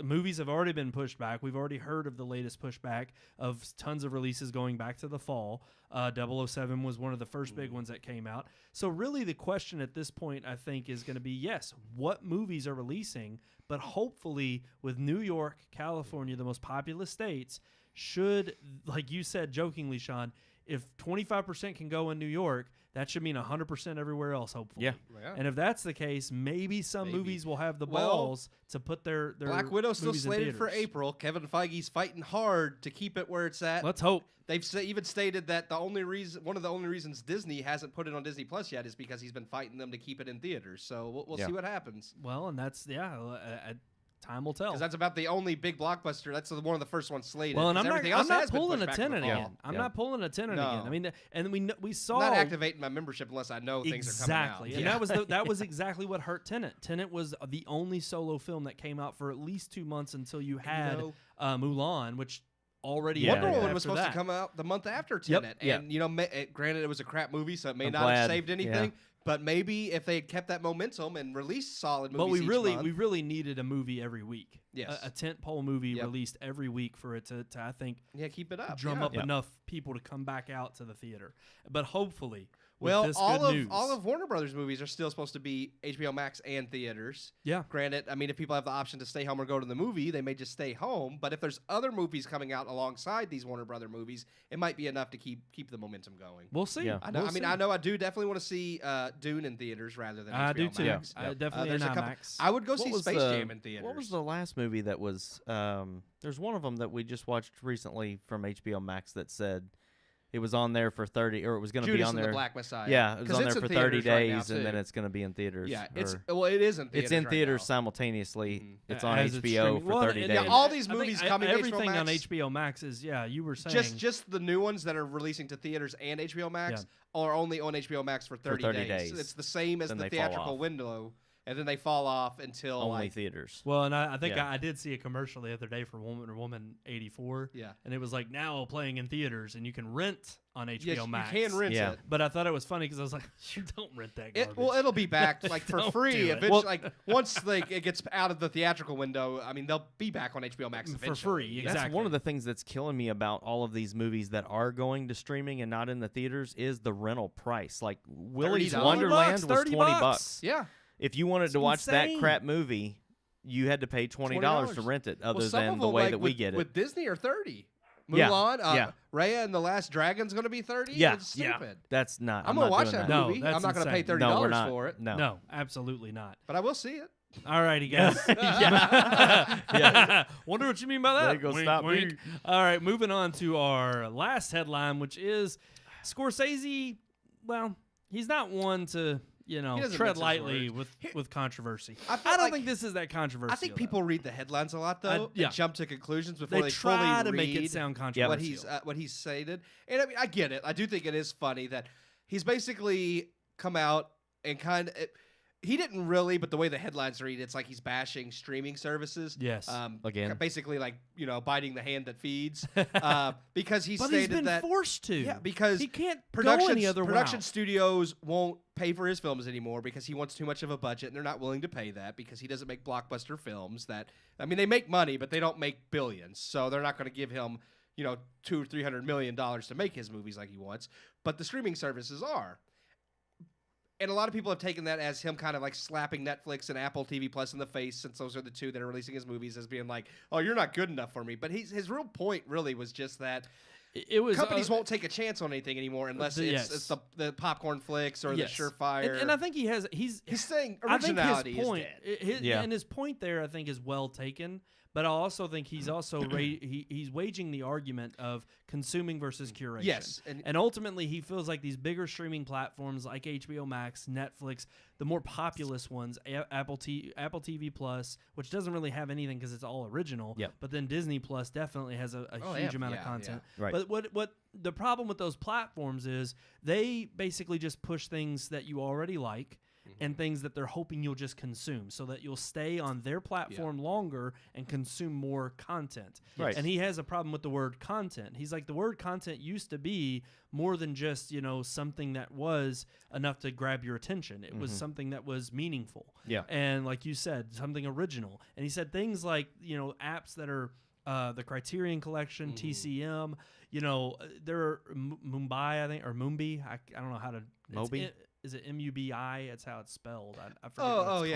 Movies have already been pushed back. We've already heard of the latest pushback of tons of releases going back to the fall. 007 was one of the first big ones that came out. So really the question at this point, I think, is going to be, yes, what movies are releasing? But hopefully with New York, California, the most populous states, should, like you said jokingly, Sean, if 25% can go in New York, that should mean 100% everywhere else, hopefully. Yeah. And if that's the case, maybe some movies will have the Well, balls to put their Black Widow's still movies in slated for theaters. April. Kevin Feige's fighting hard to keep it where it's at. Let's hope. They've even stated that one of the only reasons Disney hasn't put it on Disney Plus yet is because he's been fighting them to keep it in theaters. So we'll see what happens. Well, and that's time will tell. Because that's about the only big blockbuster. That's one of the first ones slated. Well, and 'cause I'm everything not else has been pulling a pushed back to the tenant fall. again. I'm not pulling a tenant No. again. I mean, and we saw I'm not activating my membership unless I know things are coming out. exactly, and that was exactly what hurt Tenet. Tenet was the only solo film that came out for at least 2 months until you had Mulan, which already Yeah. Wonder ended Woman was after supposed that. to come out the month after Yep. Tenet, Yeah. and granted it was a crap movie, so it may I'm not glad. have saved anything. Yeah. But maybe if they had kept that momentum and released solid movies, But we each month, really needed a movie every week. Yes. a tentpole movie Yep. released every week for it to I think keep it up, drum yeah. up enough people to come back out to the theater. But hopefully, with Well, this all good of news, all of Warner Brothers movies are still supposed to be HBO Max and theaters. Yeah. Granted, I mean, if people have the option to stay home or go to the movie, they may just stay home. But if there's other movies coming out alongside these Warner Brother movies, it might be enough to keep the momentum going. we'll see. Yeah. I know. We'll I mean, see. I know. I do definitely want to see Dune in theaters rather than I HBO do too. Max. I definitely There's in a couple. IMAX. I would go What see was Space the- Jam in theaters. What was the last movie that was? There's one of them that we just watched recently from HBO Max that said it was on there for 30, or it was going to be Judas on and there. the Black Messiah. Yeah, it was 'Cause on it's there in for 30 theaters right now, days, and then too. it's going to be in theaters. Yeah, or- it is in theaters. it's in right theaters now. simultaneously. Mhm. It's on As it's HBO streaming. for Well, 30 and- days. Yeah, all these I think movies coming to everything HBO on Max. HBO Max is you were saying Just the new ones that are releasing to theaters and HBO Max are only on HBO Max for 30, 30 days. days. It's the same as Then the they fall theatrical off. window and then they fall off until only theaters. Well, and I think I did see a commercial the other day for Wonder Woman 84. Yeah. And it was like now playing in theaters, and you can rent on HBO Max. You can rent it. But I thought it was funny because I was like, don't rent that garbage. It'll be back like for free eventually. Once it gets out of the theatrical window, I mean, they'll be back on HBO Max eventually. For free, exactly. That's one of the things that's killing me about all of these movies that are going to streaming and not in the theaters is the rental price. Like Willy's Wonderland was $20. Yeah. If you wanted to watch that crap movie, you had to pay $20 to rent it, other than the way that we get it. With Disney are $30. Mulan, Raya and the Last Dragon's going to be $30. Yeah, it's stupid. That's not. I'm going to watch that movie. No, I'm not going to pay $30 for it. No, absolutely not. But I will see it. All righty, guys. Wonder what you mean by that. There you go, wink, stop wink. me. All right, moving on to our last headline, which is Scorsese. Well, he's not one to tread lightly with controversy. I don't think this is that controversial. I think people read the headlines a lot though and jump to conclusions before they try fully to read make it sound controversial. what he's stated. And I mean, I get it. I do think it is funny that he's basically come out and he didn't really, but the way the headlines read, it's like he's bashing streaming services. Yes. Again. Basically like, biting the hand that feeds. Because he but stated he's been that forced to. Yeah, because he can't go any other production route. studios won't pay for his films anymore because he wants too much of a budget, and they're not willing to pay that because he doesn't make blockbuster films they make money, but they don't make billions. So they're not going to give him, $200 or $300 million to make his movies like he wants. But the streaming services are. And a lot of people have taken that as him kind of like slapping Netflix and Apple TV Plus in the face, since those are the two that are releasing his movies, as being like, oh, you're not good enough for me. But his real point really was just that companies won't take a chance on anything anymore unless it's the popcorn flicks or the surefire. And I think he's saying originality I think his point, is dead. And his point there, I think, is well taken. But I also think he's also he's waging the argument of consuming versus curation. Yes, and ultimately he feels like these bigger streaming platforms like HBO Max, Netflix, the more populous ones, Apple TV Plus, which doesn't really have anything because it's all original. Yep. But then Disney Plus definitely has a huge amount of content. Yeah. Right. But what the problem with those platforms is they basically just push things that you already like. And things that they're hoping you'll just consume so that you'll stay on their platform longer and consume more content. Right. And he has a problem with the word content. He's like, the word content used to be more than just, something that was enough to grab your attention. It was something that was meaningful. Yeah. And like you said, something original. And he said things like, apps that are the Criterion Collection, TCM, there are Mumbai, I think, or Mumbi. I don't know how to... Moby? Is it M-U-B-I? That's how it's spelled. I forget what it's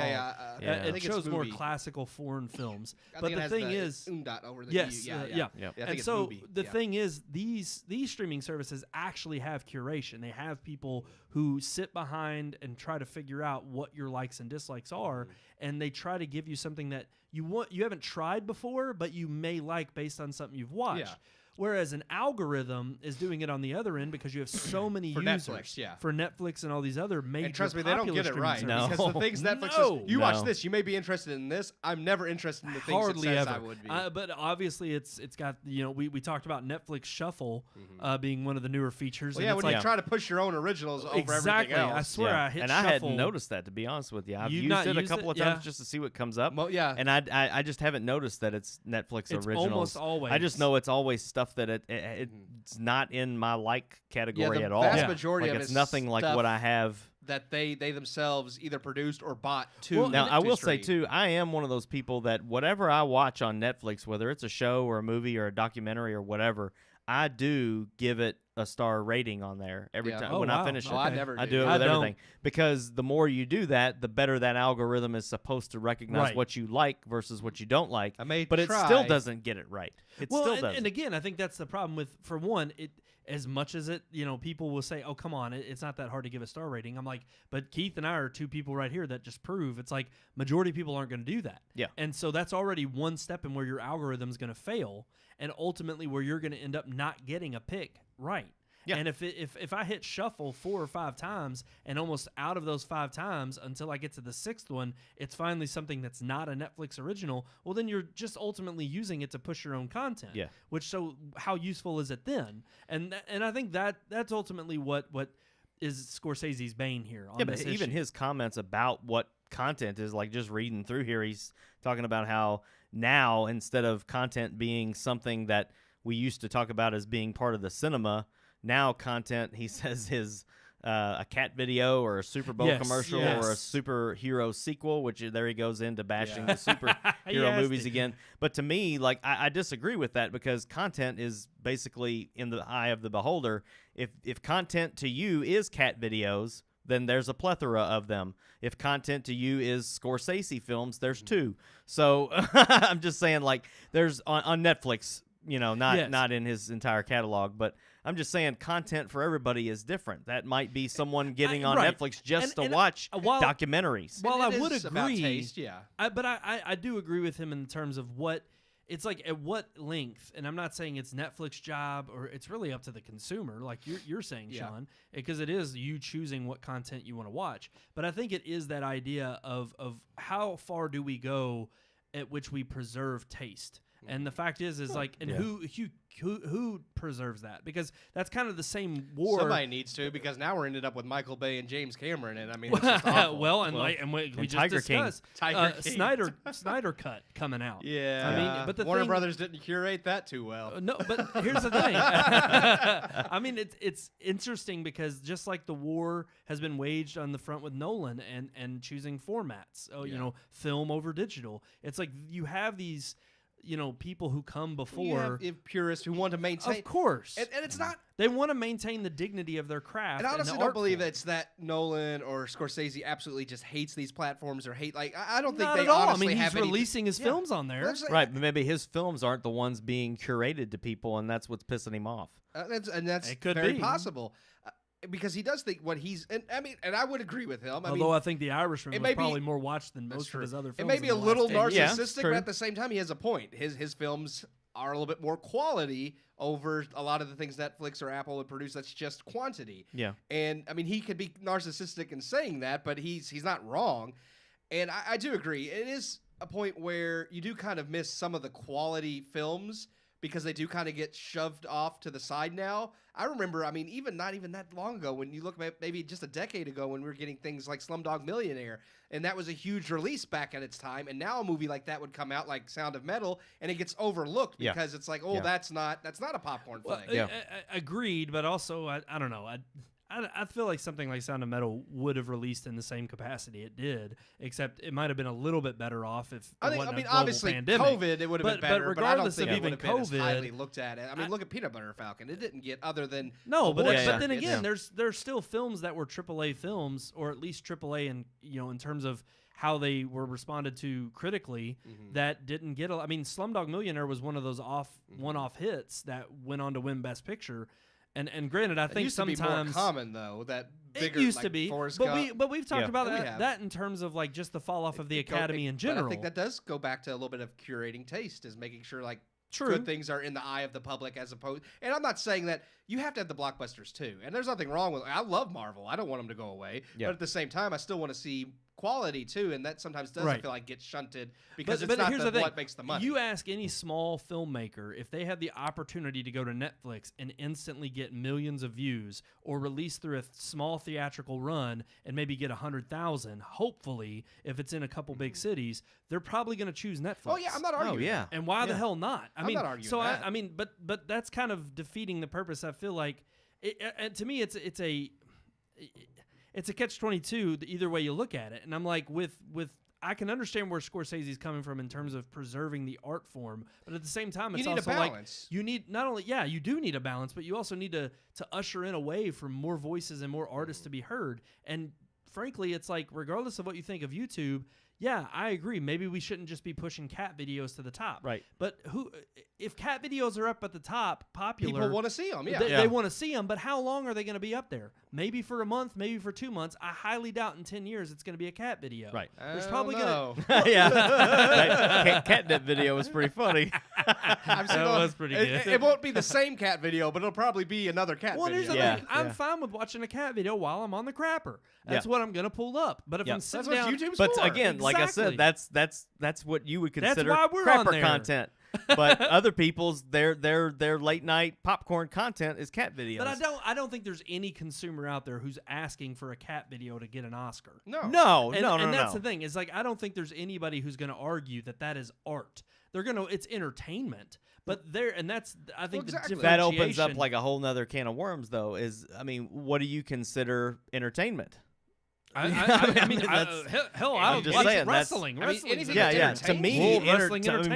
called. It shows more classical foreign films. But the thing is... over the yes, yeah. And so the thing is, these streaming services actually have curation. They have people who sit behind and try to figure out what your likes and dislikes are, and they try to give you something that you haven't tried before, but you may like based on something you've watched. Yeah. Whereas an algorithm is doing it on the other end because you have so many for users. Netflix, for Netflix and all these other major and trust me, they don't get it right. Services. Because the things Netflix says, you watch this, you may be interested in this. I'm never interested in the things it says I would be. But obviously, it's got, we talked about Netflix Shuffle being one of the newer features. Well, when you try to push your own originals over everything else. I swear I hit and Shuffle. I hadn't noticed that, to be honest with you. I've used it a couple of times just to see what comes up. Well, yeah. And I just haven't noticed that it's Netflix originals. Almost always. I just know it's always stuff that it's not in my like category at all. The vast majority of it's nothing like what I have that they themselves either produced or bought to. Now I will say too, I am one of those people that whatever I watch on Netflix, whether it's a show or a movie or a documentary or whatever, I do give it a star rating on there every time when I finish it. I never do. I do it with everything because the more you do that, the better that algorithm is supposed to recognize what you like versus what you don't like. But it still doesn't get it right. It still doesn't. And again, I think that's the problem with, for one, as much as it, people will say, oh, come on, it's not that hard to give a star rating. I'm like, but Keith and I are two people right here that just prove it's like majority of people aren't going to do that. Yeah. And so that's already one step in where your algorithm is going to fail and ultimately where you're going to end up not getting a pick right. Yeah. And if I hit shuffle 4 or 5 times and almost out of those 5 times until I get to the 6th one, it's finally something that's not a Netflix original, well, then you're just ultimately using it to push your own content. Yeah. So how useful is it then? And I think that's ultimately what is Scorsese's bane here on this but even issue. his comments about what content is like just reading through here. He's talking about how now instead of content being something that we used to talk about as being part of the cinema, now content, he says, is a cat video or a Super Bowl commercial or a superhero sequel, which there he goes into bashing the superhero movies again. But to me, like, I disagree with that, because content is basically in the eye of the beholder. If content to you is cat videos, then there's a plethora of them. If content to you is Scorsese films, there's two. So I'm just saying, like, there's on Netflix, not in his entire catalog, but I'm just saying content for everybody is different. That might be someone getting on Netflix just to watch documentaries. Well, I would agree. About taste, but I do agree with him in terms of what it's like, at what length. And I'm not saying it's Netflix job, or it's really up to the consumer, like you're saying, Sean, because it is you choosing what content you want to watch. But I think it is that idea of how far do we go at which we preserve taste. And the fact is like, and who preserves that? Because that's kind of the same war. Somebody needs to, because now we're ended up with Michael Bay and James Cameron, and I mean, it's just awful. we just discussed Snyder Cut coming out. Yeah, I mean, but the Warner Brothers didn't curate that too well. No, but here's the thing. I mean, it's interesting, because just like the war has been waged on the front with Nolan and choosing formats, film over digital. It's like you have these, people who come before, purists who want to maintain, of course, and it's not. They want to maintain the dignity of their craft. And I honestly don't believe it's that Nolan or Scorsese absolutely just hates these platforms or hate. Like, I don't think not they at all. honestly he's releasing his films on there, right? But maybe his films aren't the ones being curated to people, and that's what's pissing him off. That's it could very be possible. Because he does think what he's, and I would agree with him. Although I think The Irishman was probably more watched than most of his other films. It may be a little narcissistic, but at the same time, he has a point. His films are a little bit more quality over a lot of the things Netflix or Apple would produce. That's just quantity. Yeah. And I mean, he could be narcissistic in saying that, but he's not wrong. And I do agree. It is a point where you do kind of miss some of the quality films, because they do kind of get shoved off to the side now. I remember, I mean, not even that long ago, when you look at maybe just a decade ago, when we were getting things like Slumdog Millionaire, and that was a huge release back at its time, and now a movie like that would come out, like Sound of Metal, and it gets overlooked because it's like, that's not a popcorn thing. Agreed, but also, I don't know. I feel like something like Sound of Metal would have released in the same capacity it did, except it might have been a little bit better off if it wasn't a global obviously, pandemic. COVID, it would have been better, but regardless but I don't think of it even would have been COVID, as highly looked at it. I mean, look at Peanut Butter Falcon. It didn't get other than but then again, there's still films that were AAA films, or at least AAA in terms of how they were responded to critically, that didn't get I mean, Slumdog Millionaire was one of those one-off hits that went on to win Best Picture. And granted, I think used sometimes to be more common though. That bigger, it used like to be, Forrest but we've talked about that in terms of like just the fall off of the Academy in general. But I think that does go back to a little bit of curating taste, is making sure like good things are in the eye of the public, as opposed. And I'm not saying that you have to have the blockbusters too. And there's nothing wrong with. I love Marvel. I don't want them to go away. But at the same time, I still want to see quality too, and that sometimes does I feel like get shunted because it's not what makes the money. You ask any small filmmaker if they had the opportunity to go to Netflix and instantly get millions of views, or release through a small theatrical run and maybe get 100,000, hopefully, if it's in a couple big cities, they're probably going to choose Netflix. Oh yeah, I'm not arguing. And why the hell not? I'm not arguing. So that. I mean, but that's kind of defeating the purpose. I feel like, and to me, it's a catch-22 either way you look at it. And I'm like, with I can understand where Scorsese's coming from in terms of preserving the art form, but at the same time, it's also like you need not only you do need a balance, but you also need to usher in a way for more voices and more artists to be heard. And frankly, it's like, regardless of what you think of YouTube, I agree. Maybe we shouldn't just be pushing cat videos to the top. Right. But if cat videos are up at the top, popular, people want to see them. They want to see them, but how long are they going to be up there? Maybe for a month, maybe for 2 months. I highly doubt in 10 years it's going to be a cat video. Right. There's probably going to... That catnip video was pretty funny. I've seen that was pretty good. It won't be the same cat video, but it'll probably be another cat video. Here's the thing. I'm fine with watching a cat video while I'm on the crapper. That's what I'm going to pull up. But if I'm sitting down... YouTube's but for. again, Like I said, that's what you would consider why we're crapper on there. content. But other people's their late night popcorn content is cat videos. But I don't think there's any consumer out there who's asking for a cat video to get an Oscar. No. And that's the thing. Is like I don't think there's anybody who's going to argue that is art. It's entertainment. But I think the differentiation. That opens up like a whole nother can of worms, though. What do you consider entertainment? I mean, I'll just watch saying, wrestling. Yeah. To me,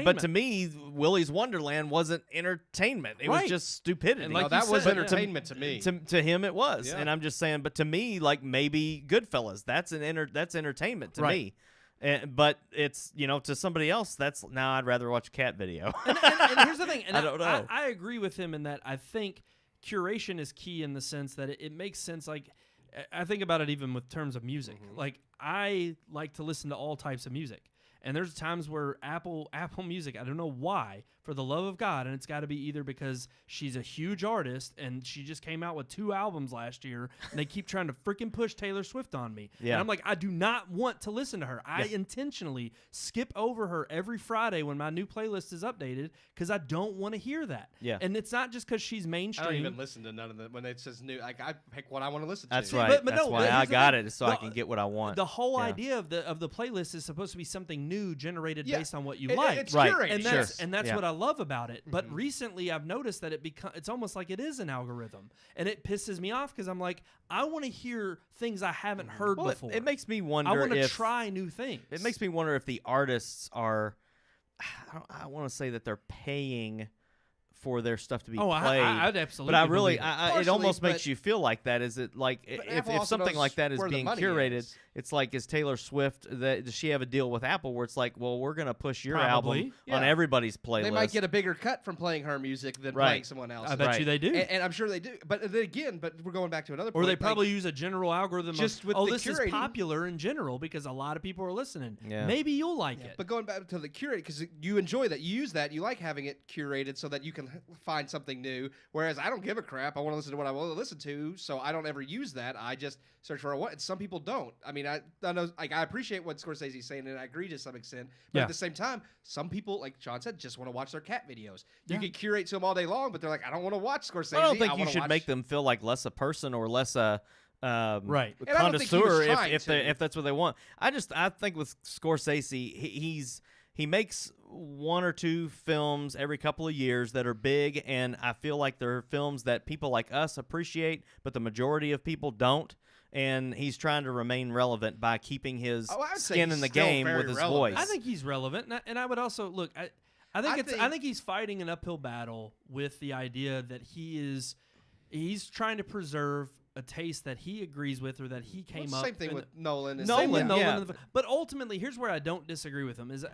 but to me, Willy's Wonderland wasn't entertainment. It was just stupidity. And like that was entertainment to me. To him, it was, and I'm just saying. But to me, like maybe Goodfellas, that's entertainment to me. But it's to somebody else I'd rather watch a cat video. and here's the thing, and I don't know. I agree with him in that I think curation is key in the sense that it makes sense. Like I think about it even with terms of music. Like I like to listen to all types of music. And there's times where Apple Music, I don't know why, for the love of God, and it's got to be either because she's a huge artist and she just came out with 2 albums last year, and they keep trying to freaking push Taylor Swift on me. Yeah. And I'm like, I do not want to listen to her. I intentionally skip over her every Friday when my new playlist is updated because I don't want to hear that. Yeah. And it's not just because she's mainstream. I don't even listen to none of them when it says new. Like I pick what I want to listen to. That's right. That's why I got it, so I can get what I want. The whole idea of the playlist is supposed to be something new generated based on what you like. It's curated. And that's what I love about it. But recently I've noticed that it's almost like it is an algorithm. And it pisses me off because I'm like, I want to hear things I haven't heard before. It makes me wonder I want to try new things. It makes me wonder if the artists are, I want to say that they're paying for their stuff to be played. I'd absolutely. But I really, it almost makes you feel like that. Is it like if something like that is being curated, it's like, is Taylor Swift, does she have a deal with Apple where it's like, well, we're going to push your album on everybody's playlist? They might get a bigger cut from playing her music than playing someone else. I bet you they do. And I'm sure they do. But again, we're going back to another point. Or they probably use a general algorithm just of, this is popular in general because a lot of people are listening. Yeah. Maybe you'll like it. But going back to the curate, because you enjoy that. You use that. You like having it curated so that you can find something new, whereas I don't give a crap. I want to listen to what I want to listen to, so I don't ever use that. I just search for what. Some people don't. I mean, I know, like, I appreciate what Scorsese's saying, and I agree to some extent. But at the same time, some people, like Sean said, just want to watch their cat videos. You can curate to them all day long, but they're like, I don't want to watch Scorsese. I don't think you should make them feel like less a person or less a connoisseur if that's what they want. I think with Scorsese, he makes 1 or 2 films every couple of years that are big, and I feel like they're films that people like us appreciate, but the majority of people don't. And he's trying to remain relevant by keeping his skin in the game with his voice. I think he's relevant, and I would also look. I think he's fighting an uphill battle with the idea that he's trying to preserve a taste that he agrees with or that he came up. Same thing with Nolan. But ultimately, here's where I don't disagree with him: is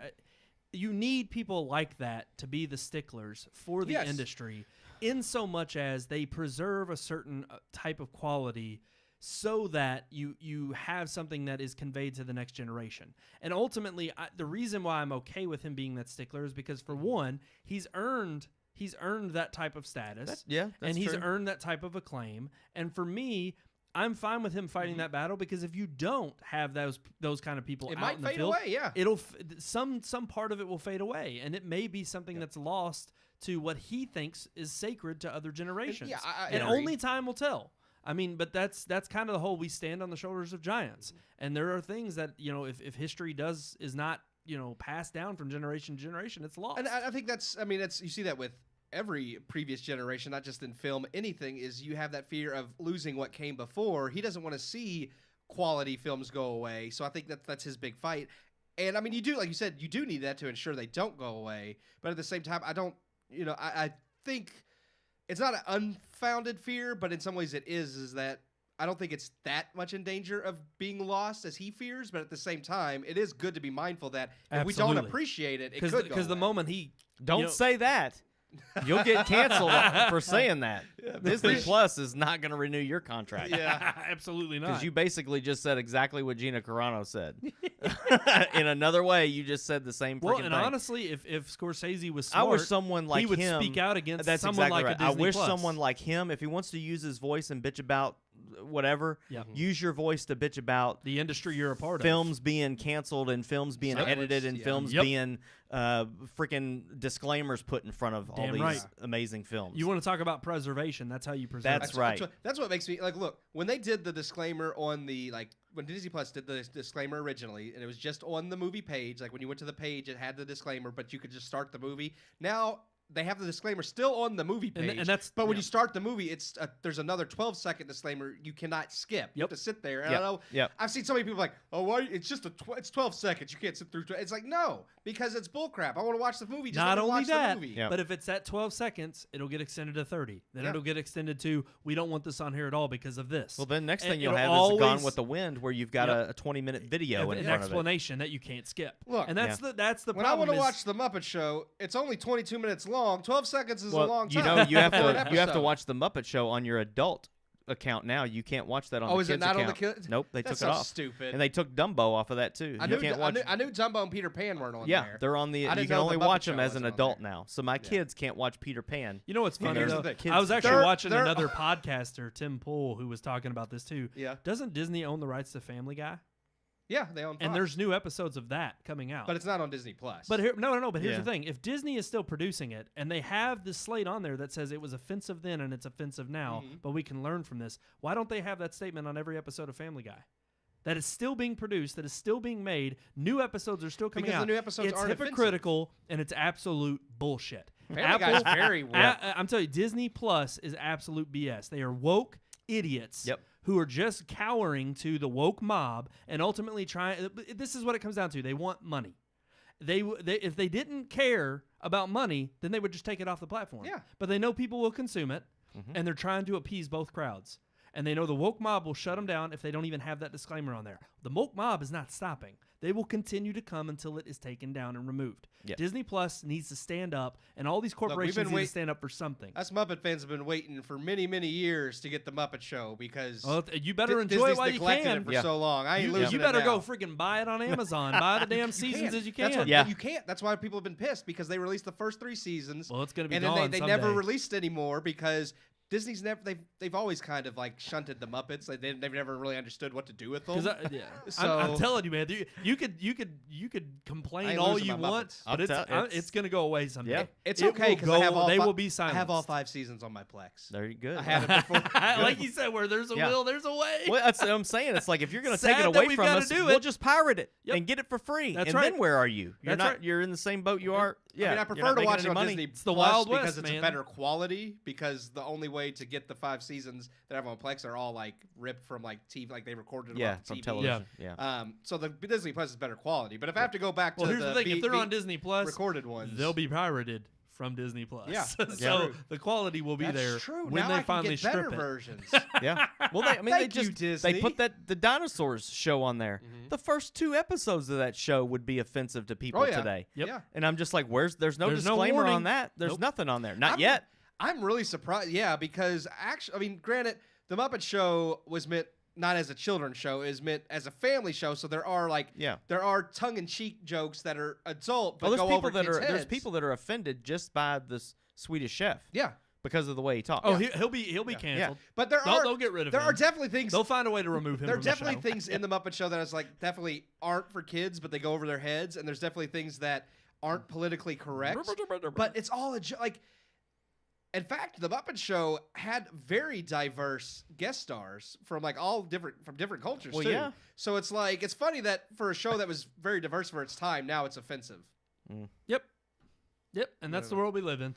you need people like that to be the sticklers for the industry, in so much as they preserve a certain type of quality, so that you have something that is conveyed to the next generation. And ultimately, the reason why I'm okay with him being that stickler is because, for one, he's earned that type of status. And he's earned that type of acclaim. And for me, I'm fine with him fighting that battle, because if you don't have those kind of people out in the field, it'll some part of it will fade away, and it may be something that's lost to what he thinks is sacred to other generations. And only time will tell. I mean, but that's kind of the whole, we stand on the shoulders of giants, and there are things that, if history is not passed down from generation to generation, it's lost. And I think you see that with every previous generation, not just in film. Anything is, you have that fear of losing what came before. He doesn't want to see quality films go away, so I think that's his big fight. And I mean, you do, like you said, you do need that to ensure they don't go away. But at the same time, I don't, I think it's not an unfounded fear, but in some ways it is that I don't think it's that much in danger of being lost as he fears. But at the same time, it is good to be mindful that if we don't appreciate it, it could go away. Because the moment he... Don't say that. You'll get canceled for saying that. Disney Plus is not going to renew your contract. Yeah, absolutely not. Because you basically just said exactly what Gina Carano said. In another way, you just said the same freaking thing. And honestly, if Scorsese was smart, I wish someone like he would him speak out against that's someone exactly like right. a Disney I wish Plus. someone like him, if he wants to use his voice and bitch about whatever. Use your voice to bitch about the industry you're a part of. Films being canceled and films being edited and films being freaking disclaimers put in front of all these amazing films. You want to talk about preservation? That's how you preserve. That's right. That's what makes me like. Look, when they did the disclaimer on the when Disney Plus did the disclaimer originally, and it was just on the movie page. Like when you went to the page, it had the disclaimer, but you could just start the movie. Now they have the disclaimer still on the movie page, and that's, but when you start the movie, it's there's another 12-second disclaimer you cannot skip. You have to sit there. And I know I've seen so many people like, oh, why? It's just it's 12 seconds. You can't sit through. It's like, no, because it's bullcrap. I want to watch the movie. Just not only watch that, the movie. but if it's at 12 seconds, it'll get extended to 30. Then it'll get extended to, we don't want this on here at all because of this. Well, then next thing you'll have is Gone with the Wind, where you've got a 20-minute video in front of it. An explanation that you can't skip. Look, and that's the problem. When I want to watch The Muppet Show, it's only 22 minutes long. 12 seconds is a long time. You know, you have to watch The Muppet Show on your adult account now. You can't watch that on the kids' account. Oh, is it not on the kids? Nope, they took it off. Stupid. And they took Dumbo off of that too. I knew Dumbo and Peter Pan weren't on there. Yeah, they're on the. You can only watch them as an adult now. So my kids can't watch Peter Pan. You know what's funny though? I was actually watching another podcaster, Tim Pool, who was talking about this too. Yeah. Doesn't Disney own the rights to Family Guy? Yeah, they own Fox. And there's new episodes of that coming out. But it's not on Disney Plus. But no. But here's the thing: if Disney is still producing it, and they have this slate on there that says it was offensive then and it's offensive now, but we can learn from this, why don't they have that statement on every episode of Family Guy? That is still being produced, that is still being made. New episodes are still coming out. Because the new episodes aren't hypocritical offensive. And it's absolute bullshit. Family Guy is very woke. I'm telling you, Disney Plus is absolute BS. They are woke idiots. Who are just cowering to the woke mob and ultimately trying. This is what it comes down to. They want money. They if they didn't care about money, then they would just take it off the platform. Yeah. But they know people will consume it, and they're trying to appease both crowds. And they know the woke mob will shut them down if they don't even have that disclaimer on there. The woke mob is not stopping. They will continue to come until it is taken down and removed. Disney Plus needs to stand up, and all these corporations need to stand up for something. Us Muppet fans have been waiting for many, many years to get the Muppet Show because you better enjoy it while you can. It for so long. I ain't losing You better it now. go freaking buy it on Amazon. Buy the damn seasons as you can. You can't. That's why people have been pissed because they released the first 3 seasons. Well, it's going to be and gone then they someday. never released anymore because Disney's never they've always kind of like shunted the Muppets. They've never really understood what to do with them. I'm telling you, man, you could complain all you want, but it's gonna go away someday. Yeah. It's okay because they will be silenced. I have all 5 seasons on my Plex. Very good. I had it before. Like you said, where there's a will, there's a way. Well, that's what I'm saying. It's like if you're gonna take it away from us, we'll just pirate it and get it for free. That's and then where are you? You're in the same boat you are. I mean, I prefer to watch it on Disney It's the Wild Plus West, because it's a better quality. Because the only way to get the 5 seasons that I have on Plex are all like ripped from like TV, like they recorded them on from TV. television. So the Disney Plus is better quality. But if I have to go back to here's the thing: if they're on Disney Plus, recorded ones, they'll be pirated from Disney Plus. Yeah, so the quality will be there when now they finally strip better it. Versions. Yeah. Well, they put the dinosaurs show on there. The first 2 episodes of that show would be offensive to people today. Yep. And I'm just like, there's no disclaimer on that. There's nothing on there. Not yet. I'm really surprised. Yeah, because actually, I mean, granted, the Muppet Show was meant not as a children's show, is meant as a family show. So there are tongue-in-cheek jokes that are adult, but go over kids' heads. There's people that are offended just by this Swedish chef. Yeah. Because of the way he talks. Oh, he'll be canceled. Yeah. But they'll get rid of him. There are definitely things. They'll find a way to remove him. There are definitely things in the Muppet Show that is like definitely aren't for kids, but they go over their heads. And there's definitely things that aren't politically correct. But it's all like. In fact, the Muppet Show had very diverse guest stars from like different cultures too. Yeah. So it's like it's funny that for a show that was very diverse for its time, now it's offensive. Yep, and that's the world we live in.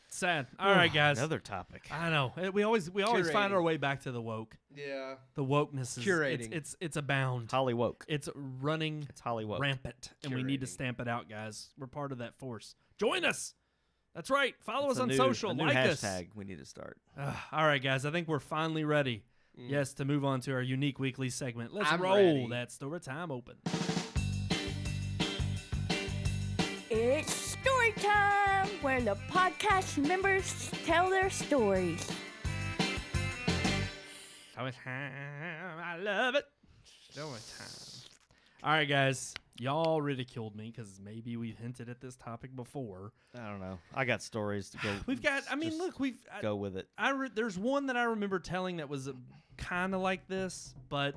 Sad. All right, guys. Another topic. I know. We always find our way back to the woke. Yeah. The wokeness is curating. It's abound. Holly woke. It's running. It's Holly woke. Rampant, and we need to stamp it out, guys. We're part of that force. Join us. That's right. Follow us on social. Like us. Hashtag we need to start. All right, guys. I think we're finally ready. Yes, to move on to our unique weekly segment. Let's roll ready. that story time open. It's story time, where the podcast members tell their stories. Story time. I love it. Story time. All right, guys. Y'all ridiculed me because maybe we've hinted at this topic before. I don't know. I got stories to go. Go with it. There's one that I remember telling that was kind of like this, but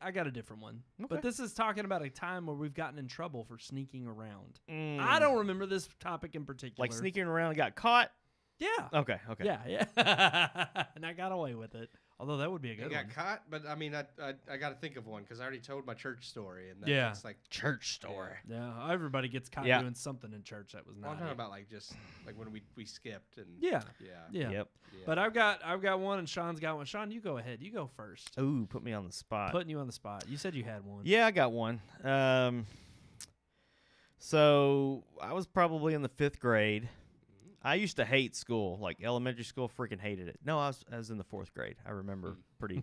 I got a different one. Okay. But this is talking about a time where we've gotten in trouble for sneaking around. I don't remember this topic in particular. Like sneaking around and got caught? Yeah. Okay. Yeah. And I got away with it. Although that would be a good one. Got caught, but I mean, I got to think of one because I already told my church story, and it's like church story. Yeah, everybody gets caught doing something in church that was not. I'm talking about like just like when we skipped and yeah. Yep. But I've got one, and Sean's got one. Sean, you go ahead. You go first. Ooh, put me on the spot. Putting you on the spot. You said you had one. Yeah, I got one. So I was probably in the 5th grade. I used to hate school, like elementary school. Freaking hated it. No, I was in the 4th grade. I remember pretty.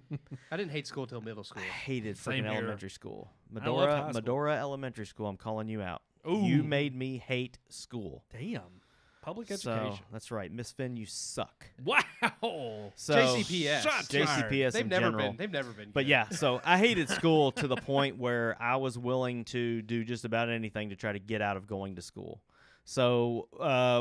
I didn't hate school till middle school. I hated freaking elementary school. Medora Elementary School. I'm calling you out. Ooh. You made me hate school. Damn. Public education. That's right, Miss Finn. You suck. Wow. So JCPS. JCPS They've in never general. been. They've never been. But good. yeah, so I hated school to the point where I was willing to do just about anything to try to get out of going to school. So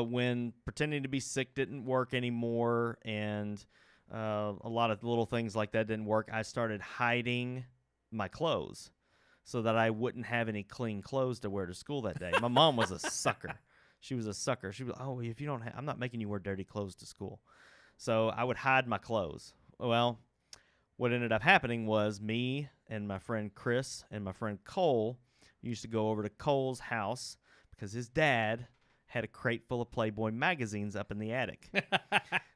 when pretending to be sick didn't work anymore and a lot of little things like that didn't work, I started hiding my clothes so that I wouldn't have any clean clothes to wear to school that day. My mom was a sucker. She was a sucker. She was, if you don't I'm not making you wear dirty clothes to school. So I would hide my clothes. Well, what ended up happening was me and my friend Chris and my friend Cole used to go over to Cole's house because his dad had a crate full of Playboy magazines up in the attic.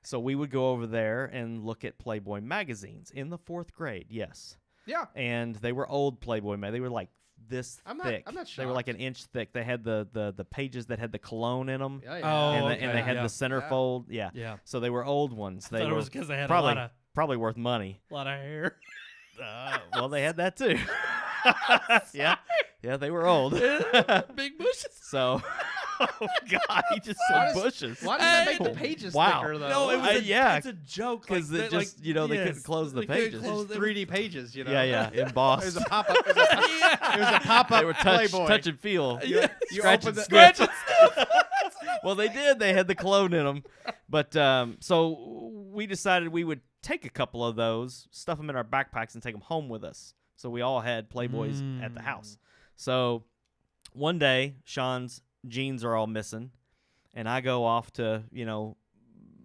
So we would go over there and look at Playboy magazines in the 4th grade, yes. Yeah. And they were old Playboy magazines. They were like this thick. I'm not shocked. They were like an inch thick. They had the pages that had the cologne in them. Yeah. And they had the centerfold. Yeah. So they were old ones. I thought it was because they had probably worth money. A lot of hair. Well, they had that too. Yeah, they were old. Big bushes. So, oh God, he just said bushes. Why does that make the pages thicker though? No, it was it's a joke because they couldn't close the pages. It's 3D pages, Yeah, embossed. It was a pop-up. It was a pop-up. They were touch and feel. You Scratch open and the sniff. Well, they did. They had the cologne in them. But so we decided we would take a couple of those, stuff them in our backpacks, and take them home with us. So we all had Playboys at the house. So one day, Sean's jeans are all missing, and I go off to,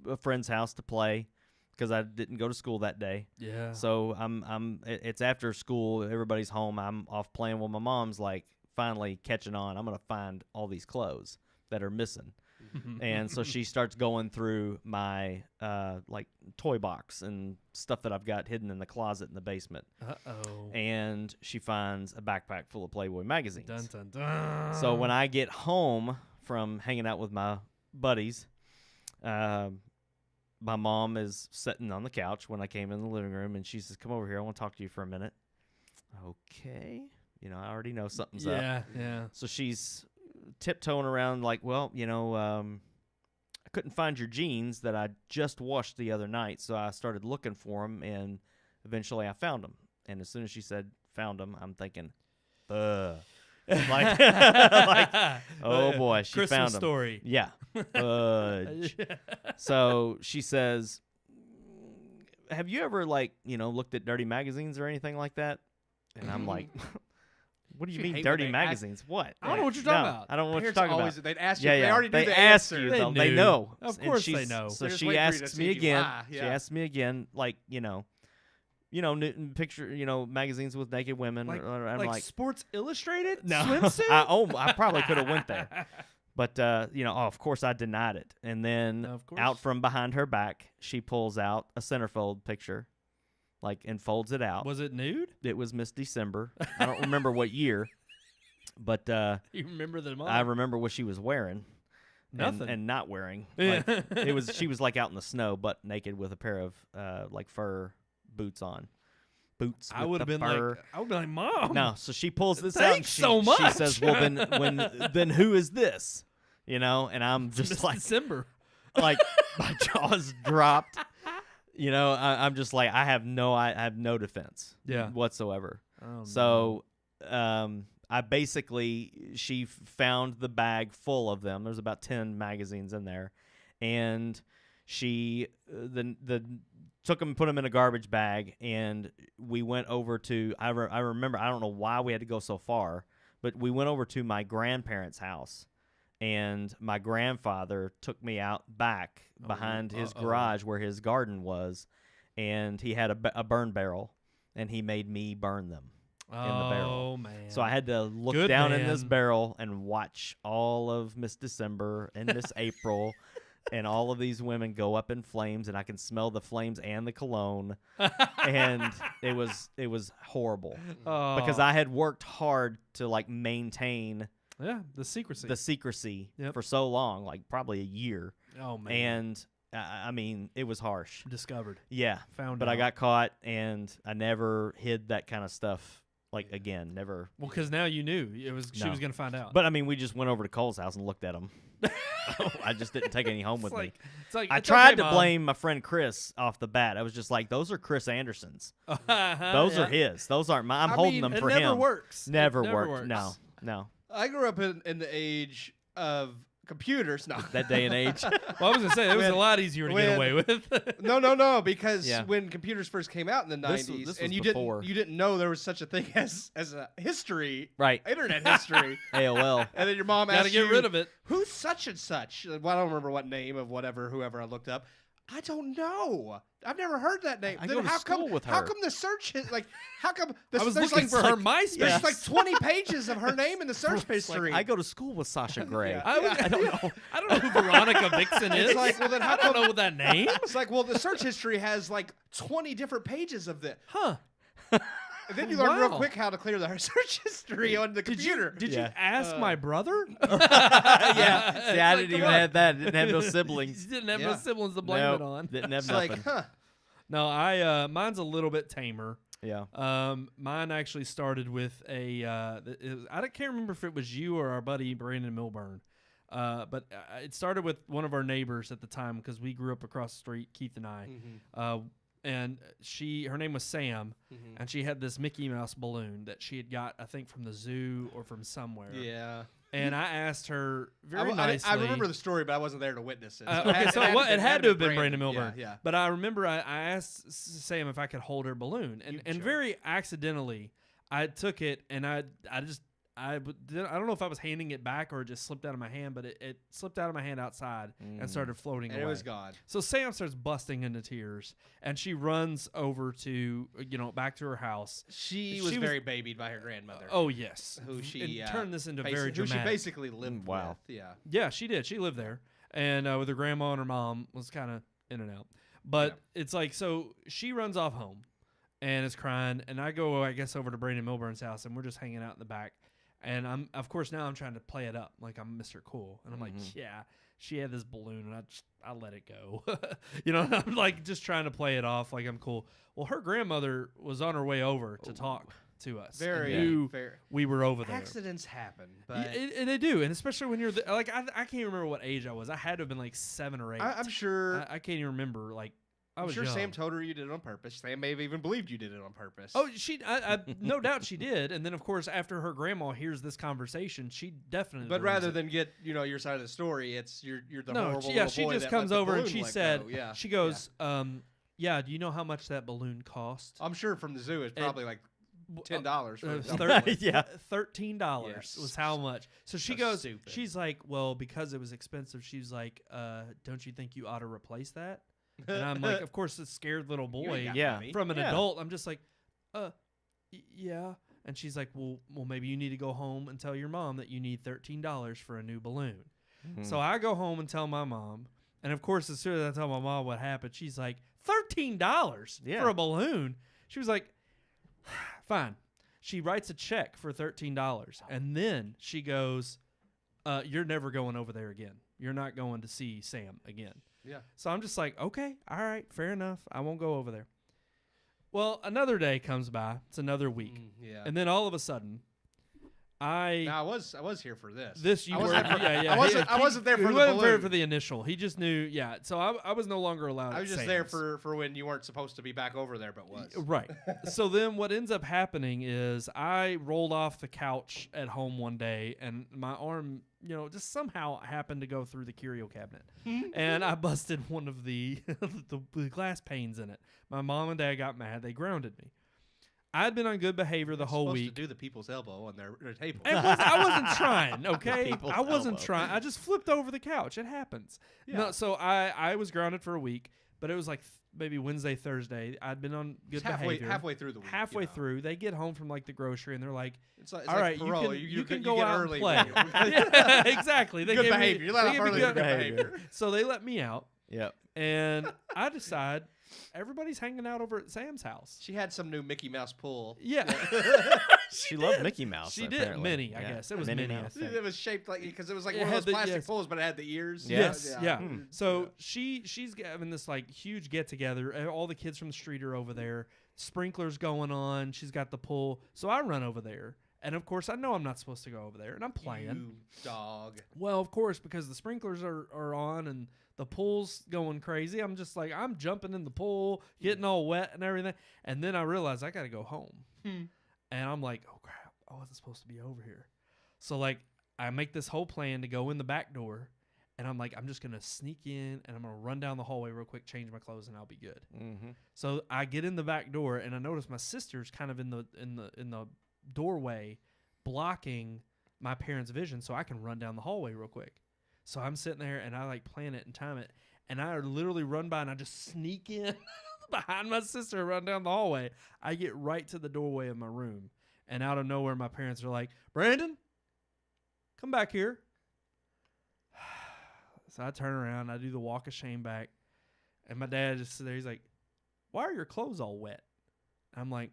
a friend's house to play because I didn't go to school that day. Yeah. So it's after school, everybody's home. I'm off playing. Well, my mom's like finally catching on. I'm going to find all these clothes that are missing. And so she starts going through my like toy box and stuff that I've got hidden in the closet in the basement. Uh-oh. And she finds a backpack full of Playboy magazines. Dun, dun, dun. So when I get home from hanging out with my buddies, my mom is sitting on the couch when I came in the living room, and she says, "Come over here. I want to talk to you for a minute." Okay. I already know something's up. Yeah. So she's tiptoeing around like, well, I couldn't find your jeans that I just washed the other night, so I started looking for them, and eventually I found them. And as soon as she said found them, I'm thinking, like, oh boy, she Christmas found them. Story. Yeah. So she says, have you ever looked at dirty magazines or anything like that? And I'm like, what do you mean dirty magazines? What? I don't know what you're talking about. I don't know what you're Parents talking always, about. They'd ask you. Yeah, They already knew they the asked answer. you, They though. They knew. know. Of And course they know. So They're just she waiting for you to asks see me if you again. lie. She Yeah. asks me again, like, picture, magazines with naked women. I'm like Sports Illustrated? no. Swimsuit? I probably could have went there. But, of course I denied it. And then Of course. out from behind her back, she pulls out a centerfold picture, and folds it out. Was it nude? It was Miss December. I don't remember what year, but You remember the month? I remember what she was wearing. Nothing. And not wearing. She was like out in the snow, butt naked with a pair of fur boots on. Boots. I would have been like, Mom. No, so she pulls this out. And Thanks so much. She says, "Well, then who is this?" And I'm just Miss like December. like my jaws dropped. I'm just like I have no defense. Yeah. Whatsoever. Oh, So she found the bag full of them. There's about 10 magazines in there, and she took them, put them in a garbage bag, and we went over to. I remember. I don't know why we had to go so far, but we went over to my grandparents' house, and my grandfather took me out back behind his garage where his garden was, and he had a burn barrel, and he made me burn them. In the barrel. Oh, man. So I had to look down in this barrel and watch all of Miss December and Miss April and all of these women go up in flames, and I can smell the flames and the cologne. And it was horrible because I had worked hard to like maintain the secrecy for so long, like probably a year. Oh, man. And I mean, it was harsh. Discovered. Yeah. Found but out. I got caught, and I never hid that kind of stuff. Like, again, never. Well, because now you knew she was going to find out. But, I mean, we just went over to Cole's house and looked at them. I just didn't take any home with me. I tried to blame my friend Chris off the bat. I was just like, those are Chris Anderson's. Those are his. Those aren't mine. I'm holding them for him. It never works. Never worked. No. I grew up in the age of computers. No. That day and age. Well, I was going to say, it was a lot easier to get away with. No, because when computers first came out in the 90s, this and you before. didn't know there was such a thing as a history, right? Internet history, AOL, and then your mom asked you, "Gotta get rid of it." Who's such and such? Well, I don't remember what name of whoever I looked up. I don't know. I've never heard that name. I go to school with her. How come the search how come I was looking for her MySpace? There's like 20 pages of her name in the search history. I go to school with Sasha Grey. I don't know. I don't know who Veronica Vixen is. It's like, well, then I don't know that name. It's like, well, the search history has like 20 different pages of this. Huh. And then you learn real quick how to clear the search history on the computer. Did you ask my brother? Yeah. See, I didn't even have that. Didn't have no siblings. Didn't have no siblings to blame it on. Didn't have it's nothing. Like, No, mine's a little bit tamer. Yeah. Mine actually started with I can't remember if it was you or our buddy Brandon Milburn. But it started with one of our neighbors at the time because we grew up across the street, Keith and I. Mm-hmm. And her name was Sam, and she had this Mickey Mouse balloon that she had got, I think, from the zoo or from somewhere. Yeah. And I asked her very nicely. I remember the story, but I wasn't there to witness it. Okay, so it had to have been Brandon Milburn. Yeah. But I remember I asked Sam if I could hold her balloon, and very accidentally, I took it and I don't know if I was handing it back or it just slipped out of my hand, but it slipped out of my hand outside and started floating away. It was gone. So Sam starts busting into tears, and she runs over to back to her house. She was very babied by her grandmother. Oh yes, who she turned this into very who dramatic. she basically lived with. Yeah. Yeah, she did. She lived there, and with her grandma and her mom was kind of in and out. But it's like, so she runs off home, and is crying, and I go, I guess, over to Brandon Milburn's house, and we're just hanging out in the back. And I'm trying to play it up like I'm Mr. Cool, and I'm like, yeah, she had this balloon, and I let it go, I'm like just trying to play it off like I'm cool. Well, her grandmother was on her way over to talk to us. Very. We were over there. Accidents happen, but and they do, and especially when you're I can't remember what age I was. I had to have been like 7 or 8. I'm sure. I can't even remember like. I'm sure young. Sam told her you did it on purpose. Sam may have even believed you did it on purpose. Oh, I no doubt she did. And then, of course, after her grandma hears this conversation, she definitely. But rather than get your side of the story, it's you're the horrible little boy. She just comes over and she said, go. She goes, do you know how much that balloon cost? I'm sure from the zoo it's probably like $10. $13 was how much. So she goes. Stupid. She's like, well, because it was expensive. She's like, don't you think you ought to replace that? And I'm like, of course, this scared little boy from an adult. I'm just like, yeah. And she's like, well, maybe you need to go home and tell your mom that you need $13 for a new balloon. Mm-hmm. So I go home and tell my mom. And, of course, as soon as I tell my mom what happened, she's like, $13 for a balloon? She was like, fine. She writes a check for $13. And then she goes, you're never going over there again. You're not going to see Sam again. Yeah. So I'm just like, okay, all right, fair enough. I won't go over there. Well, another day comes by. It's another week. Yeah. And then all of a sudden, I was here for this. This you were. I wasn't there for the wasn't balloon. there for the initial. He just knew. Yeah. So I was no longer allowed. I was just there for when you weren't supposed to be back over there, but was. Right. So then what ends up happening is I rolled off the couch at home one day, and my arm, just somehow happened to go through the curio cabinet, and I busted one of the the glass panes in it. My mom and dad got mad. They grounded me. I'd been on good behavior the whole week. Supposed to do the people's elbow on their table. I wasn't trying, okay? I wasn't elbow. trying. I just flipped over the couch. It happens. Yeah. No, so I was grounded for a week, but it was like maybe Wednesday, Thursday. I'd been on good behavior. Halfway through the week. Halfway through. They get home from like the grocery and they're like, it's all like right, parole. you can you go get out early. and play. Yeah, exactly. They Good gave me- behavior. You let they off gave me early. Good behavior. So they let me out, Yep. and I decide everybody's hanging out over at Sam's house. She had some new Mickey Mouse pool. Yeah. She loved Mickey Mouse. She did. apparently. Minnie, I guess. It was Minnie, I Mouse. think. It was shaped like because it was like It one of had those the- plastic yes. pools, but it had the ears. Yes, yeah. Hmm. So she's having this like huge get together. All the kids from the street are over there. Sprinklers going on. She's got the pool. So I run over there, and of course I know I'm not supposed to go over there, and I'm playing. You dog. Well, of course, because the sprinklers are on and the pool's going crazy. I'm just like I'm jumping in the pool, getting all wet and everything, and then I realize I got to go home, and I'm like, oh crap, I wasn't supposed to be over here. So like I make this whole plan to go in the back door. And I'm like, I'm just going to sneak in and I'm going to run down the hallway real quick, change my clothes, and I'll be good. Mm-hmm. So I get in the back door and I notice my sister's kind of in the doorway blocking my parents' vision so I can run down the hallway real quick. So I'm sitting there and I like plan it and time it. And I literally run by and I just sneak in behind my sister and run down the hallway. I get right to the doorway of my room. And out of nowhere, my parents are like, Brandon, come back here. So I turn around, I do the walk of shame back, and my dad just sits there. He's like, "Why are your clothes all wet?" I'm like,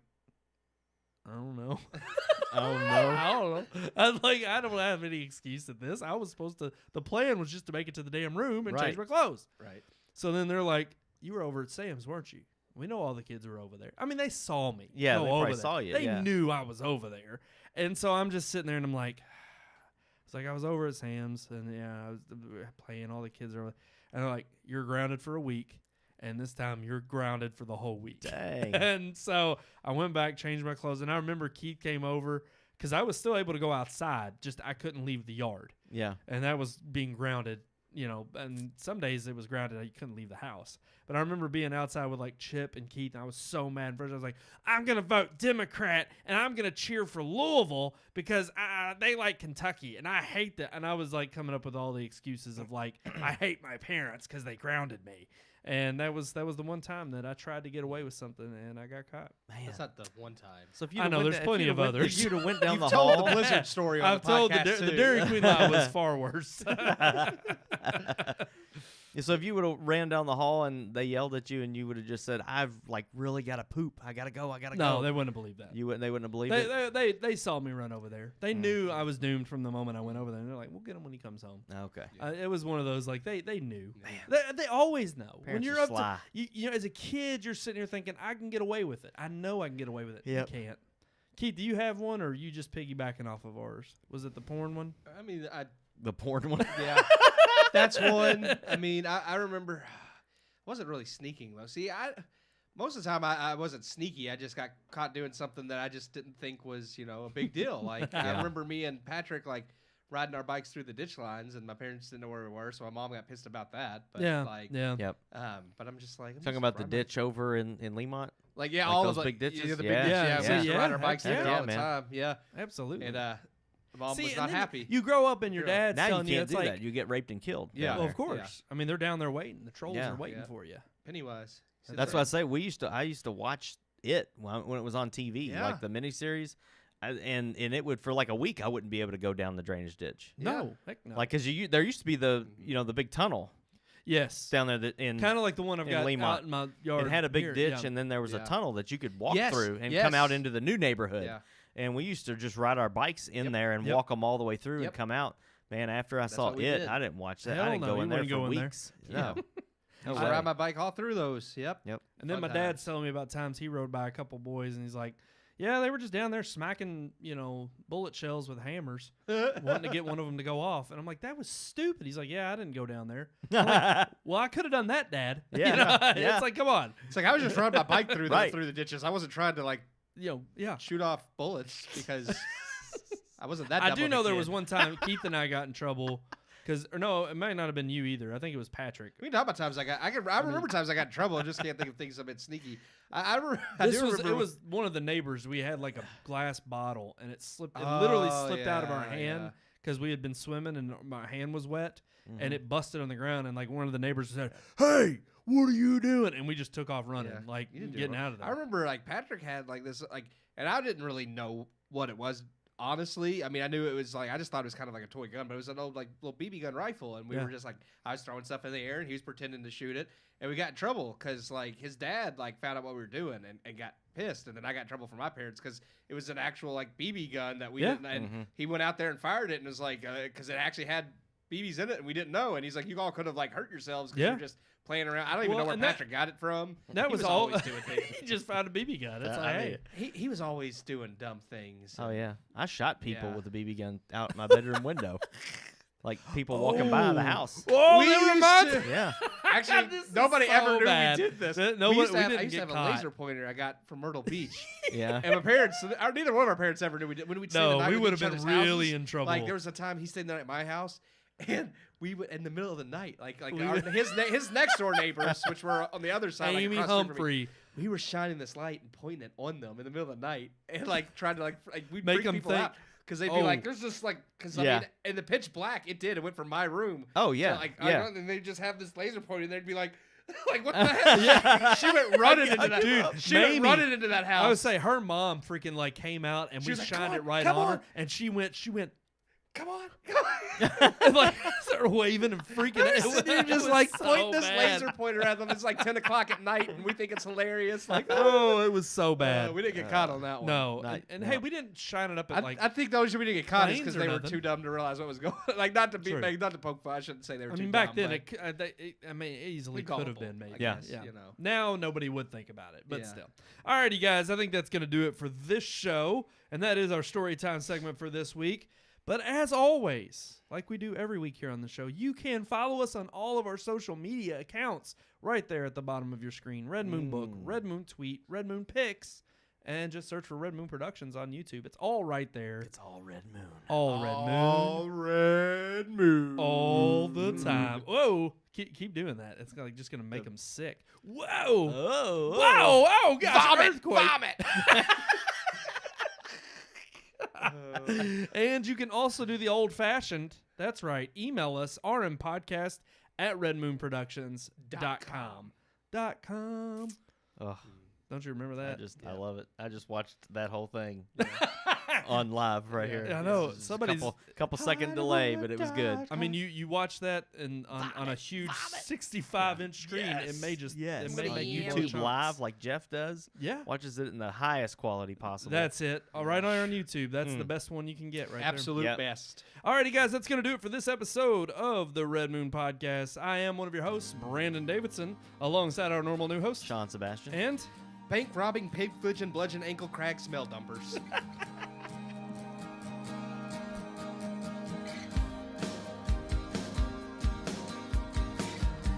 "I don't know." Oh no! I don't know. I'm like, I don't have any excuse at this. I was supposed to. The plan was just to make it to the damn room and change my clothes. Right. So then they're like, "You were over at Sam's, weren't you?" We know all the kids were over there. I mean, they saw me. Yeah, go they over probably there. saw you, They yeah. knew I was over there, and so I'm just sitting there and I'm like. It's like I was over at Sam's and I was playing. All the kids are, and they're like, "You're grounded for a week, and this time you're grounded for the whole week." Dang. And so I went back, changed my clothes, and I remember Keith came over because I was still able to go outside, just I couldn't leave the yard, Yeah. and that was being grounded. And some days it was grounded. You couldn't leave the house. But I remember being outside with like Chip and Keith, and I was so mad. First, I was like, I'm going to vote Democrat, and I'm going to cheer for Louisville because they like Kentucky, and I hate that. And I was like coming up with all the excuses of like, I hate my parents because they grounded me. And that was the one time that I tried to get away with something, and I got caught. Man. That's not the one time. So if you I know, there's plenty of others. If you'd have went down You've the told hall, the Blizzard story on I've the told podcast the too. Dairy Queen lie was far worse. So if you would have ran down the hall and they yelled at you and you would have just said, "I've like really got to poop. I gotta go. No, go." they wouldn't have believed that. They wouldn't have believed it. They saw me run over there. They knew I was doomed from the moment I went over there. And they're like, "We'll get him when he comes home." Okay. It was one of those like they knew. Man. They always know. When Parents you're are up sly. to you know, as a kid, you're sitting here thinking, "I can get away with it. I know I can get away with it." Yep. You can't. Keith, do you have one, or are you just piggybacking off of ours? Was it the porn one? I mean, The porn one. yeah, that's one. I mean, I remember. I wasn't really sneaking though. See, most of the time I wasn't sneaky. I just got caught doing something that I just didn't think was a big deal. Like I remember me and Patrick like riding our bikes through the ditch lines, and my parents didn't know where we were, so my mom got pissed about that. But Yep. but I'm just like Talking about the ditch over in Lemont. Like yeah, Like all those of big ditches? Yeah, the Yeah. big ditches. Yeah, Yeah. we used to Yeah. ride our bikes Heck there yeah, all the man. time. Yeah, Absolutely. and mom See, was and not then happy. You grow up and your Yeah. dad's Now you telling you can't it's do like, that. You get raped and killed. Yeah. down well, there. of course. I mean, they're down there waiting. The trolls Yeah. are waiting Yeah. for you. Pennywise. That's why I say I used to watch it when it was on TV, Yeah. like the miniseries, and it would for like a week I wouldn't be able to go down the drainage ditch, No, heck no. like because there used to be the big tunnel yes, down there that in kind of like the one I've in got Lemont. out in my yard. it had a big here, ditch yeah. and then there was a Yeah. tunnel that you could walk Yes, through and yes. come out into the new neighborhood. Yeah. And we used to just ride our bikes in Yep. there and Yep. walk them all the way through Yep. and come out. Man, after I That's saw what we it, did. I didn't watch that. Hell I didn't no, go you in there wouldn't for go in there. weeks. Yeah. No. I No used to way. ride my bike all through those. Yep. Yep. And then Fun my times. dad's telling me about times he rode by a couple boys, and he's like, Yeah, they were just down there smacking, bullet shells with hammers, wanting to get one of them to go off. And I'm like, that was stupid. He's like, yeah, I didn't go down there. Like, well, I could have done that, Dad. Yeah. It's like, come on. It's like I was just riding my bike through the ditches. I wasn't trying to shoot off bullets because I wasn't that. I do know there was one time Keith and I got in trouble. No, it might not have been you either. I think it was Patrick. We talk about times I remember times I got in trouble. I just can't think of things a bit sneaky. It was one of the neighbors. We had like a glass bottle, and it literally slipped out of our hand because we had been swimming, and my hand was wet, and it busted on the ground. And like one of the neighbors said, "Hey, what are you doing?" And we just took off running, getting out of there. I remember like Patrick had like this and I didn't really know what it was. Honestly, I mean, I knew it was I just thought it was kind of like a toy gun, but it was an old little BB gun rifle, and we were just I was throwing stuff in the air, and he was pretending to shoot it, and we got in trouble because his dad found out what we were doing and got pissed, and then I got in trouble from my parents because it was an actual BB gun that we didn't, and he went out there and fired it, and it was because it actually had BBs in it, and we didn't know, and he's like, you all could have hurt yourselves because you're just playing around. I don't even know where Patrick got it from. That was always doing things. He just found a BB gun. That's he was always doing dumb things. Oh yeah, I shot people with a BB gun out my bedroom window. Like people walking by the house. Whoa, that reminds me. Yeah. Actually, nobody ever knew we did this. I used to have a laser pointer I got from Myrtle Beach. Yeah. And my parents, neither one of our parents ever knew we did. When we'd stay the night, we would have been really in trouble. There was a time he stayed the night at my house, and we would in the middle of the night, his next door neighbors, which were on the other side, Amy Humphrey. We were shining this light and pointing it on them in the middle of the night, and trying to we'd make freak them people think. out. Because they'd be like, there's just because I mean, in the pitch black, it went from my room. Oh, yeah. And they'd just have this laser pointer, and they'd be like, what the hell? She went running into that. Dude, went running into that house. I would say her mom freaking came out, and we shined it right on her, and she went, come on. And started waving and freaking out. You're just point this laser pointer at them. It's 10 o'clock at night, and we think it's hilarious. It was so bad. We didn't get caught on that one. No. Hey, we didn't shine it up at I think the only reason we didn't get caught is because they were too dumb to realize what was going on. Not to poke fun. I shouldn't say they were too dumb. Back then, it easily could have been, maybe. Yeah. Now nobody would think about it, but still. Alrighty, guys. I think that's going to do it for this show, and that is our story time segment for this week. But as always, like we do every week here on the show, you can follow us on all of our social media accounts right there at the bottom of your screen. Red Moon Book, Red Moon Tweet, Red Moon Pics, and just search for Red Moon Productions on YouTube. It's all right there. It's all Red Moon. All Red Moon. All Red Moon. All the time. Whoa. Keep doing that. It's just going to make them sick. Whoa. Oh. Whoa. Oh, gosh. Vomit. And you can also do the old-fashioned. That's right. Email us, rmpodcast@redmoonproductions.com. Ugh. Don't you remember that? I love it. I just watched that whole thing on live right here. I know. Somebody's couple second delay, but it was good. I mean, you watch that on a huge 65-inch screen. Yes. It may just it may make YouTube live like Jeff does. Yeah, watches it in the highest quality possible. That's it. Right on YouTube. That's the best one you can get. Right Absolute there. best. Alrighty, guys, that's gonna do it for this episode of the Red Moon Podcast. I am one of your hosts, Brandon Davidson, alongside our normal new host, Sean Sebastian, and bank robbing, pig fudging, bludgeon, ankle crag, smell dumpers.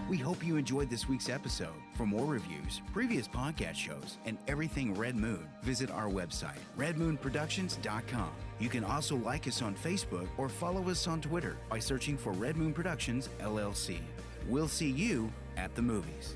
We hope you enjoyed this week's episode. For more reviews, previous podcast shows, and everything Red Moon, visit our website, redmoonproductions.com. You can also like us on Facebook or follow us on Twitter by searching for Red Moon Productions, LLC. We'll see you at the movies.